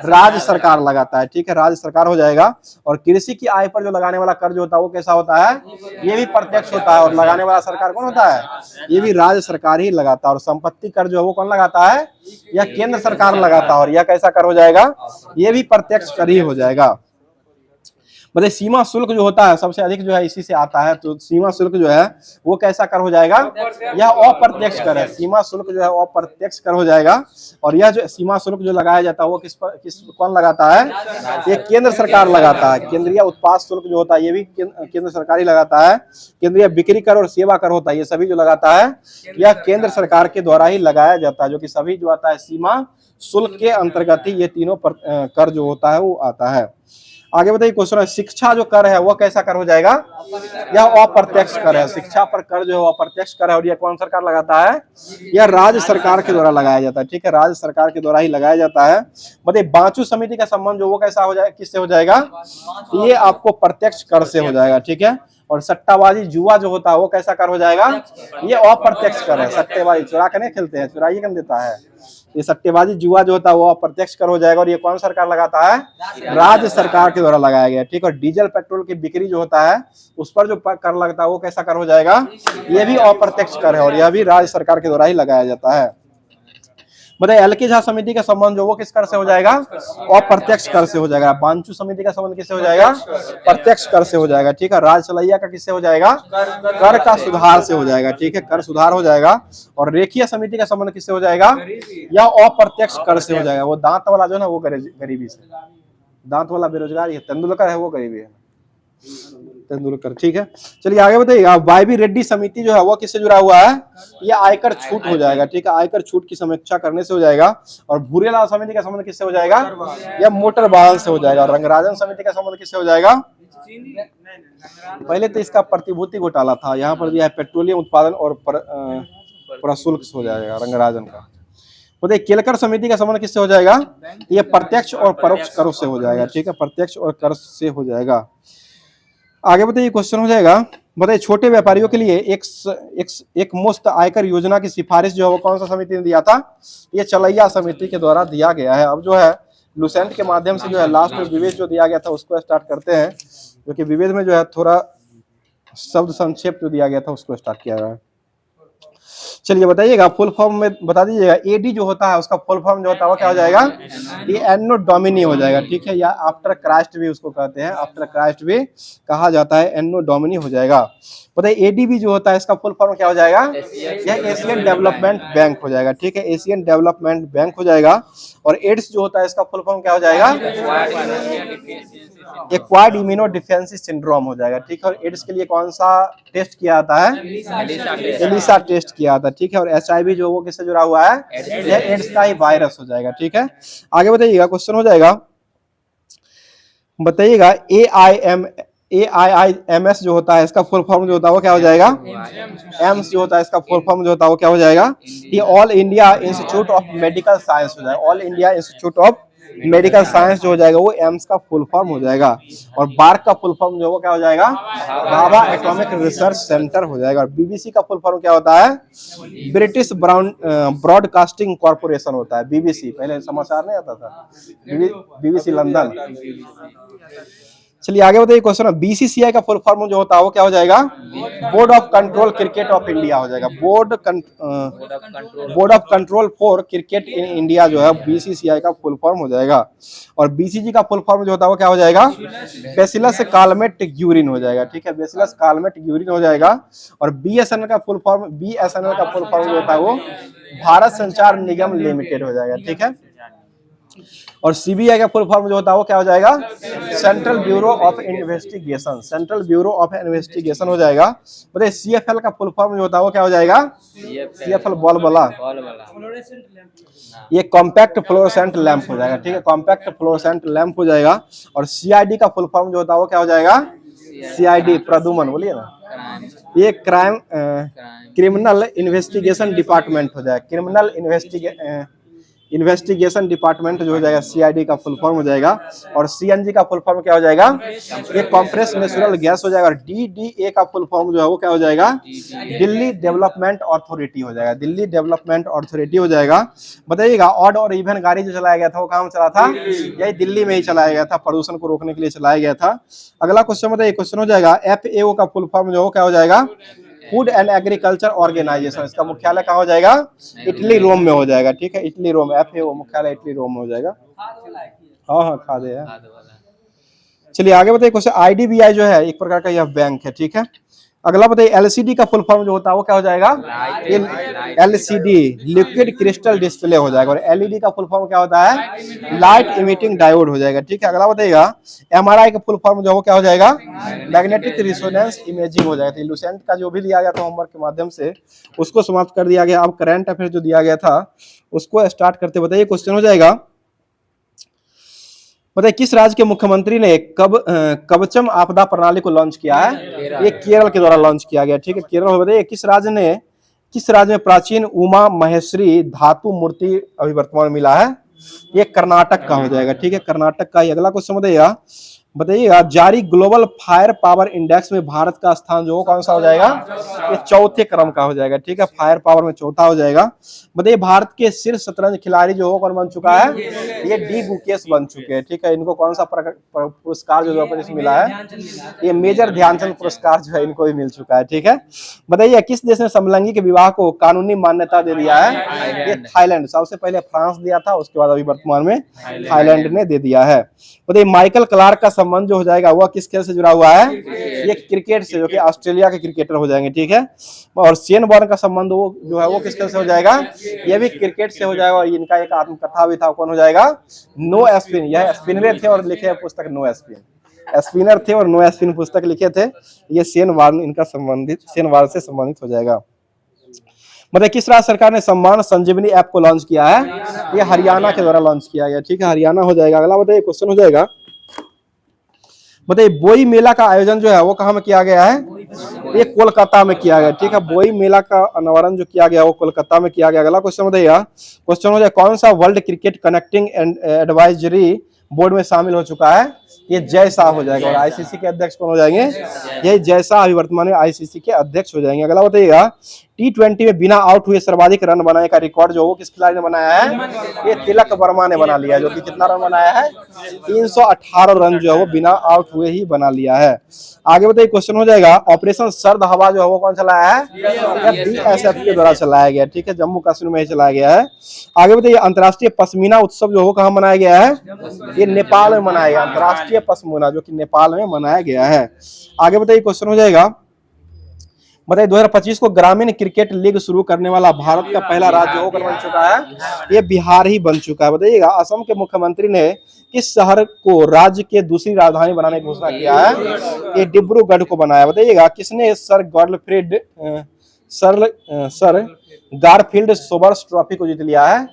राज्य सरकार लगाता है। ठीक है, राज्य सरकार हो जाएगा। और कृषि की आय पर जो लगाने वाला कर जो होता है वो कैसा होता है, ये भी प्रत्यक्ष होता है। और लगाने वाला सरकार कौन होता है, ये भी राज्य सरकार ही लगाता है। और संपत्ति कर जो है वो कौन लगाता है, यह केंद्र सरकार लगाता है। और यह कैसा कर हो जाएगा, ये भी प्रत्यक्ष कर ही हो जाएगा। मतलब सीमा शुल्क जो होता है सबसे अधिक जो है इसी से आता है। तो सीमा शुल्क जो है वो कैसा कर हो जाएगा, यह अप्रत्यक्ष कर है। सीमा शुल्क जो है अप्रत्यक्ष कर हो जाएगा। और यह जो सीमा शुल्क जो लगाया जाता है वो किस कौन लगाता है, ये केंद्र सरकार लगाता है। केंद्रीय उत्पाद शुल्क जो होता है ये भी केंद्र सरकार ही लगाता है। केंद्रीय बिक्री कर और सेवा कर होता है, ये सभी जो लगाता है यह केंद्र सरकार के द्वारा ही लगाया जाता है। जो कि सभी जो आता है सीमा शुल्क के अंतर्गत ही ये तीनों कर जो होता है वो आता है। आगे बताइए क्वेश्चन है शिक्षा जो कर है वो कैसा कर हो जाएगा, यह अप्रत्यक्ष कर है। शिक्षा पर कर जो है अप्रत्यक्ष कर है। और यह कौन सरकार लगाता है, यह राज्य सरकार के द्वारा लगाया जाता है। ठीक है, राज्य सरकार के द्वारा ही लगाया जाता है। बताइए बांचू समिति का संबंध जो वो कैसा हो जाएगा, किससे हो जाएगा, ये आपको प्रत्यक्ष कर से हो जाएगा। ठीक है, और सट्टाबाजी जुआ जो होता है वो कैसा कर हो जाएगा, ये अप्रत्यक्ष कर है। सट्टेबाजी चुरा के नहीं खेलते हैं, चुराइए कर देता है। ये सट्टेबाजी जुआ जो होता है वो अप्रत्यक्ष कर हो जाएगा। और ये कौन सरकार लगाता है, राज्य सरकार के द्वारा लगाया गया। ठीक है, और डीजल पेट्रोल की बिक्री जो होता है उस पर जो कर लगता है वो कैसा कर हो जाएगा, ये भी अप्रत्यक्ष कर है। और यह भी राज्य सरकार के द्वारा ही लगाया जाता है। बताइए एलके झा समिति का संबंध जो वो किस कर से हो जाएगा, अप्रत्यक्ष कर से हो जाएगा। बांचू समिति का संबंध किससे हो जाएगा, प्रत्यक्ष कर से हो जाएगा। ठीक है, राज सलैया का किससे हो जाएगा, कर का सुधार से हो जाएगा। ठीक है, कर सुधार हो जाएगा। और रेखीय समिति का संबंध किससे हो जाएगा, या अप्रत्यक्ष कर से हो जाएगा। वो दांत वाला जो है ना वो गरीबी से, दांत वाला बेरोजगार है, तेंदुलकर है वो गरीबी है, तेंदुलकर। ठीक है, चलिए आगे बताइएगा वाईबी रेड्डी समिति जो है वो किससे जुड़ा हुआ है, ये आयकर छूट हो जाएगा। ठीक है, आयकर छूट की समीक्षा करने से हो जाएगा। और भूरेलाल समिति का संबंध किससे हो जाएगा, यह मोटर वाहन से हो जाएगा। और रंगराजन समिति का संबंध किससे हो जाएगा, पहले तो इसका प्रतिभूति घोटाला था, यहाँ पर दिया है पेट्रोलियम उत्पादन और प्रशुल्क से हो जाएगा रंगराजन का। बताइए केलकर समिति का संबंध किससे हो जाएगा, ये प्रत्यक्ष और परोक्ष कर से हो जाएगा। ठीक है, प्रत्यक्ष और कर से हो जाएगा। आगे बताइए क्वेश्चन हो जाएगा, बताइए छोटे व्यापारियों के लिए एक मुफ्त आयकर योजना की सिफारिश जो है वो कौन सा समिति ने दिया था, ये चलैया समिति के द्वारा दिया गया है। अब जो है लुसेंट के माध्यम से जो है लास्ट में विवेद जो दिया गया था उसको स्टार्ट करते हैं, जो कि विवेद में जो है थोड़ा शब्द संक्षेप जो दिया गया था उसको स्टार्ट किया गया है। चलिए बताइएगा फुल फॉर्म में बता दीजिएगा। एडी जो होता है उसका फुल फॉर्म जो होता है वो क्या हो जाएगा, ये एन्नो डोमिनी हो जाएगा। ठीक है, या आफ्टर क्राइस्ट भी उसको कहते हैं, आफ्टर क्राइस्ट भी कहा जाता है, एन्नो डोमिनी हो जाएगा। बताइए एडीबी जो होता है इसका फुल फॉर्म क्या हो जाएगा, यह एशियन डेवलपमेंट बैंक हो जाएगा। ठीक है, एशियन डेवलपमेंट बैंक हो जाएगा। और एड्स जो होता है इसका फुल फॉर्म क्या हो जाएगा, एक्वायर्ड इम्यूनो डिफेंसी सिंड्रोम हो जाएगा। ठीक है, और एड्स के लिए कौन सा टेस्ट किया जाता है, एलिसा टेस्ट किया जाता है। ठीक है, और एचआईवी जो वो किससे जुड़ा हुआ है, यह एड्स का ही वायरस हो जाएगा। ठीक है, आगे बताइएगा क्वेश्चन हो जाएगा, बताइएगा AIIMS जो होता है इसका फुल फॉर्म जो होता है वो क्या हो जाएगा, एम्स जो होता है इसका फुल फॉर्म जो होता है वो क्या हो जाएगा, ये all India institute of medical science हो जाएगा। All India institute of medical science जो हो जाएगा वो एम्स का फुल फॉर्म हो जाएगा। और बार्क का फुल फॉर्म जो वो क्या हो जाएगा, भाभा एटॉमिक रिसर्च सेंटर हो जाएगा। और बीबीसी का फुल फॉर्म क्या होता है, ब्रिटिश ब्रॉडकास्टिंग कॉर्पोरेशन होता है। बीबीसी पहले समाचार नहीं आता था, बीबीसी लंदन। चलिए आगे बताइए क्वेश्चन, बीसीसीआई का फुल फॉर्म जो होता है वो क्या हो जाएगा, board of control cricket of India हो जाएगा। Board of control for cricket in India जो है बीसीसीआई का फुल फॉर्म हो जाएगा। और बीसीजी का फुल फॉर्म जो होता है वो क्या हो जाएगा, बेसिलस कालमेट यूरिन हो जाएगा। ठीक है, बेसिलस कालमेट यूरिन हो जाएगा। और बीएसएनएल का फुल फॉर्म जो होता है वो भारत संचार निगम लिमिटेड हो जाएगा। ठीक है, और सीबीआई का फुल फॉर्म जो होता है वो क्या हो जाएगा, central bureau of investigation, central bureau of investigation हो जाएगा। बताइए सीएफएल का फुल फॉर्म जो होता है वो क्या हो जाएगा, सीएफएल बॉल वाला, ये कॉम्पैक्ट फ्लोरोसेंट लैंप हो जाएगा, ठीक है, कॉम्पैक्ट फ्लोरोसेंट लैंप हो जाएगा। और सीआईडी का फुल फॉर्म जो होता है वो क्या हो जाएगा, सीआईडी प्रदुमन, बोलिए ना, ये क्रिमिनल इन्वेस्टिगेशन डिपार्टमेंट हो जाएगा, क्रिमिनल इन्वेस्टिगेशन डिपार्टमेंट जो हो जाएगा सीआईडी का फुल फॉर्म हो जाएगा। और सीएनजी का फुल फॉर्म क्या हो जाएगा, ये कंप्रेस नेचुरल गैस हो जाएगा। और डीडीए का फुल फॉर्म जो है वो क्या हो जाएगा, दिल्ली डेवलपमेंट अथॉरिटी हो जाएगा, दिल्ली डेवलपमेंट अथॉरिटी हो जाएगा। बताइएगा ऑड और इवन गाड़ी जो चलाया गया था वो कहाँ चला था, यही दिल्ली में ही चलाया गया था, प्रदूषण को रोकने के लिए चलाया गया था। अगला क्वेश्चन बताइए, क्वेश्चन हो जाएगा एफएओ का फुल फॉर्म जो क्या हो जाएगा, फूड एंड एग्रीकल्चर ऑर्गेनाइजेशन, इसका मुख्यालय कहाँ हो जाएगा, इटली रोम में हो जाएगा, ठीक है, इटली रोम, एफएओ मुख्यालय इटली रोम में हो जाएगा। हाँ हाँ खादे है। चलिए आगे बताइए क्वेश्चन, आईडीबीआई जो है एक प्रकार का यह बैंक है, ठीक है। अगला बताइए एलसीडी का फुल फॉर्म जो होता है वो क्या हो जाएगा, एलसीडी लिक्विड क्रिस्टल डिस्प्ले हो जाएगा। और एलईडी का फुल फॉर्म क्या होता है, लाइट इमिटिंग डायोड हो जाएगा, ठीक है। अगला बताइएगा एमआरआई का फुल फॉर्म जो वो क्या हो जाएगा, मैग्नेटिक रिजोनेंस इमेजिंग हो जाएगा। तो लुसेंट का जो भी दिया गया था होमवर्क के माध्यम से उसको समाप्त कर दिया गया। अब करंट अफेयर जो दिया गया था उसको स्टार्ट करते, बताइए क्वेश्चन हो जाएगा, बताइए किस राज्य के मुख्यमंत्री ने कवचम आपदा प्रणाली को लॉन्च किया है, ये केरल के द्वारा लॉन्च किया गया, ठीक है, केरल। बताइए किस राज्य में प्राचीन उमा महेश्वरी धातु मूर्ति अभी वर्तमान मिला है, ये कर्नाटक का हो जाएगा, ठीक है, कर्नाटक का ही। अगला क्वेश्चन बताइएगा जारी ग्लोबल फायर पावर इंडेक्स में भारत का स्थान जो कौन सा हो जाएगा, ये चौथे क्रम का हो जाएगा, ठीक है, फायर पावर में चौथा हो जाएगा। बताइए भारत के शीर्ष शतरंज खिलाड़ी जो कौन बन चुका है, ये डी गुकेश बन चुके हैं, ठीक है। इनको कौन सा पुरस्कार जो मिला है, ये मेजर ध्यानचंद पुरस्कार जो है इनको भी मिल चुका है, ठीक है। बताइए किस देश ने समलैंगिक विवाह को कानूनी मान्यता दे दिया है, ये थाईलैंड, सबसे पहले फ्रांस दिया था, उसके बाद अभी वर्तमान में थाईलैंड ने दे दिया है। बताइए माइकल क्लार्क का संबंध जो हो जाएगा वह किस खेल से जुड़ा हुआ है, ये क्रिकेट से, जो कि ऑस्ट्रेलिया के क्रिकेटर हो जाएंगे, ठीक है। और शेन वॉर्न का संबंध वो जो है वो किस खेल से हो जाएगा, ये भी क्रिकेट से हो जाएगा। और इनका एक आत्मकथा भी था, कौन हो जाएगा, नो स्पिन, यह स्पिनर थे और लिखे पुस्तक नो स्पिन, स्पिनर थे और नो स्पिन पुस्तक लिखे थे, ये शेन वॉर्न इनका संबंधित, शेन वॉर्न से संबंधित हो जाएगा। मतलब किस राज्य सरकार ने सम्मान संजीवनी ऐप को लॉन्च किया है, ये हरियाणा के द्वारा लॉन्च किया गया, ठीक है, हरियाणा हो जाएगा। अगला बताइए क्वेश्चन हो जाएगा, बताइए बोई मेला का आयोजन जो है वो कहाँ में किया गया है, ये कोलकाता में किया गया, ठीक है, बोई मेला का अनावरण जो किया गया वो कोलकाता में किया गया। अगला क्वेश्चन बताइएगा, क्वेश्चन हो जाए कौन सा world cricket connecting and advisory board में शामिल हो चुका है, ये जय शाह हो जाएगा। और आईसीसी के अध्यक्ष कौन हो जाएंगे, यही जय शाह अभी वर्तमान में आईसीसी के अध्यक्ष हो जाएंगे। अगला बताइएगा टी20 में बिना आउट हुए सर्वाधिक रन बनाने का रिकॉर्ड जो वो किस खिलाड़ी ने बनाया है, ये तिलक वर्मा ने बना लिया है, जो कि कितना रन बनाया है, 318 रन जो है वो बिना आउट हुए ही बना लिया है। आगे बताइए क्वेश्चन हो जाएगा ऑपरेशन सर्द हवा जो है वो कौन चलाया है, बीएसएफ के द्वारा चलाया गया, ठीक है, जम्मू कश्मीर में ही चलाया गया है। आगे बताइए अंतर्राष्ट्रीय पश्मीना उत्सव जो वो कहाँ मनाया गया है, ये नेपाल में मनाया गया, अंतर्राष्ट्रीय पश्मीना जो कि नेपाल में मनाया गया है। आगे बताइए क्वेश्चन हो जाएगा, बताइए 2025 को ग्रामीण क्रिकेट लीग शुरू करने वाला भारत का पहला राज्य होकर बन चुका है, ये बिहार ही बन चुका है। बताइएगा असम के मुख्यमंत्री ने किस शहर को राज्य के दूसरी राजधानी बनाने की घोषणा किया है, ये डिब्रूगढ़ को बनाया। बताइएगा किसने सर गारफील्ड सोबर्स ट्रॉफी को जीत लिया है,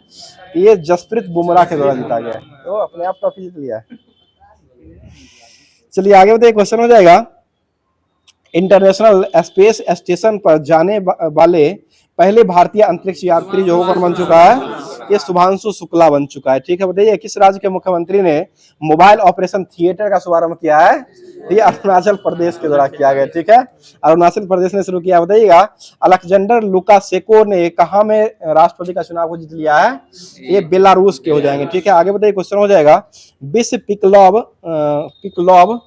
ये जसप्रीत बुमराह के द्वारा जीता गया है, तो अपने आप ट्रॉफी जीत लिया है। चलिए आगे बताइए क्वेश्चन हो जाएगा इंटरनेशनल स्पेस स्टेशन पर जाने वाले पहले भारतीय अंतरिक्ष यात्री जो होकर बन चुका है, ये शुभांशु शुक्ला बन चुका है, ठीक है। बताइए किस राज्य के मुख्यमंत्री ने मोबाइल ऑपरेशन थिएटर का शुभारंभ किया है, ये अरुणाचल प्रदेश के द्वारा किया गया, ठीक है, अरुणाचल प्रदेश ने शुरू किया। बताइएगा अलेक्जेंडर लुकाशेंको ने कहाँ में राष्ट्रपति का चुनाव को जीत लिया है, ये बेलारूस के हो जाएंगे, ठीक है। आगे बताइए क्वेश्चन हो जाएगा विश्व पिकलॉब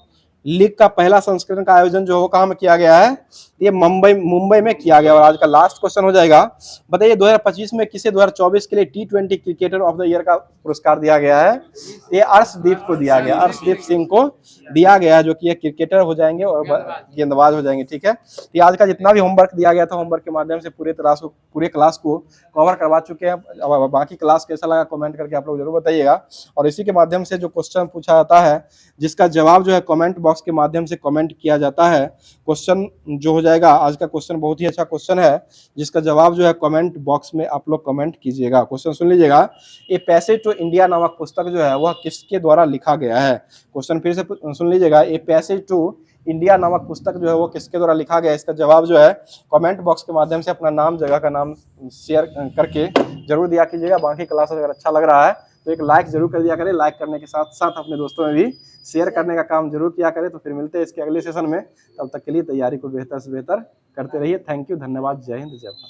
लीग का पहला संस्करण का आयोजन जो वो कहाँ में किया गया है, ये मुंबई में किया गया। और आज का लास्ट क्वेश्चन हो जाएगा, बताइए 2025 में किसे 2024 के लिए T20 cricketer of the year का पुरस्कार दिया गया है? ये अर्शदीप को दिया गया, अर्शदीप सिंह को दिया गया, जो कि ये क्रिकेटर हो जाएंगे और गेंदबाज हो जाएंगे। ठीक है, तो आज का जितना भी होमवर्क दिया गया था, होमवर्क के माध्यम से पूरे क्लास को कवर करवा चुके हैं। अब बाकी क्लास कैसा लगा कमेंट करके आप लोग जरूर बताइएगा। और इसी के माध्यम से जो क्वेश्चन पूछा जाता है, जिसका जवाब जो है कमेंट बॉक्स के माध्यम से कमेंट किया जाता है। क्वेश्चन जो हो जाएगा, आज का क्वेश्चन बहुत ही अच्छा क्वेश्चन है, जिसका जवाब जो है कमेंट बॉक्स में आप लोग कमेंट कीजिएगा। क्वेश्चन सुन लीजिएगा, ए पैसेज टू इंडिया नामक पुस्तक जो है वह किसके द्वारा लिखा गया है? क्वेश्चन फिर से सुन लीजिएगा, ए पैसेज टू इंडिया नामक पुस्तक जो है वो किसके द्वारा लिखा गया है? इसका जवाब जो है कमेंट बॉक्स के माध्यम से अपना नाम, जगह का नाम शेयर करके जरूर दिया कीजिएगा। बाकी क्लास अगर अच्छा लग रहा है तो एक लाइक जरूर कर दिया करें। लाइक करने के साथ साथ अपने दोस्तों में भी शेयर करने का काम जरूर किया करें। तो फिर मिलते हैं इसके अगले सेशन में, तब तक के लिए तैयारी को बेहतर से बेहतर करते रहिए। थैंक यू, धन्यवाद, जय हिंद, जय भारत।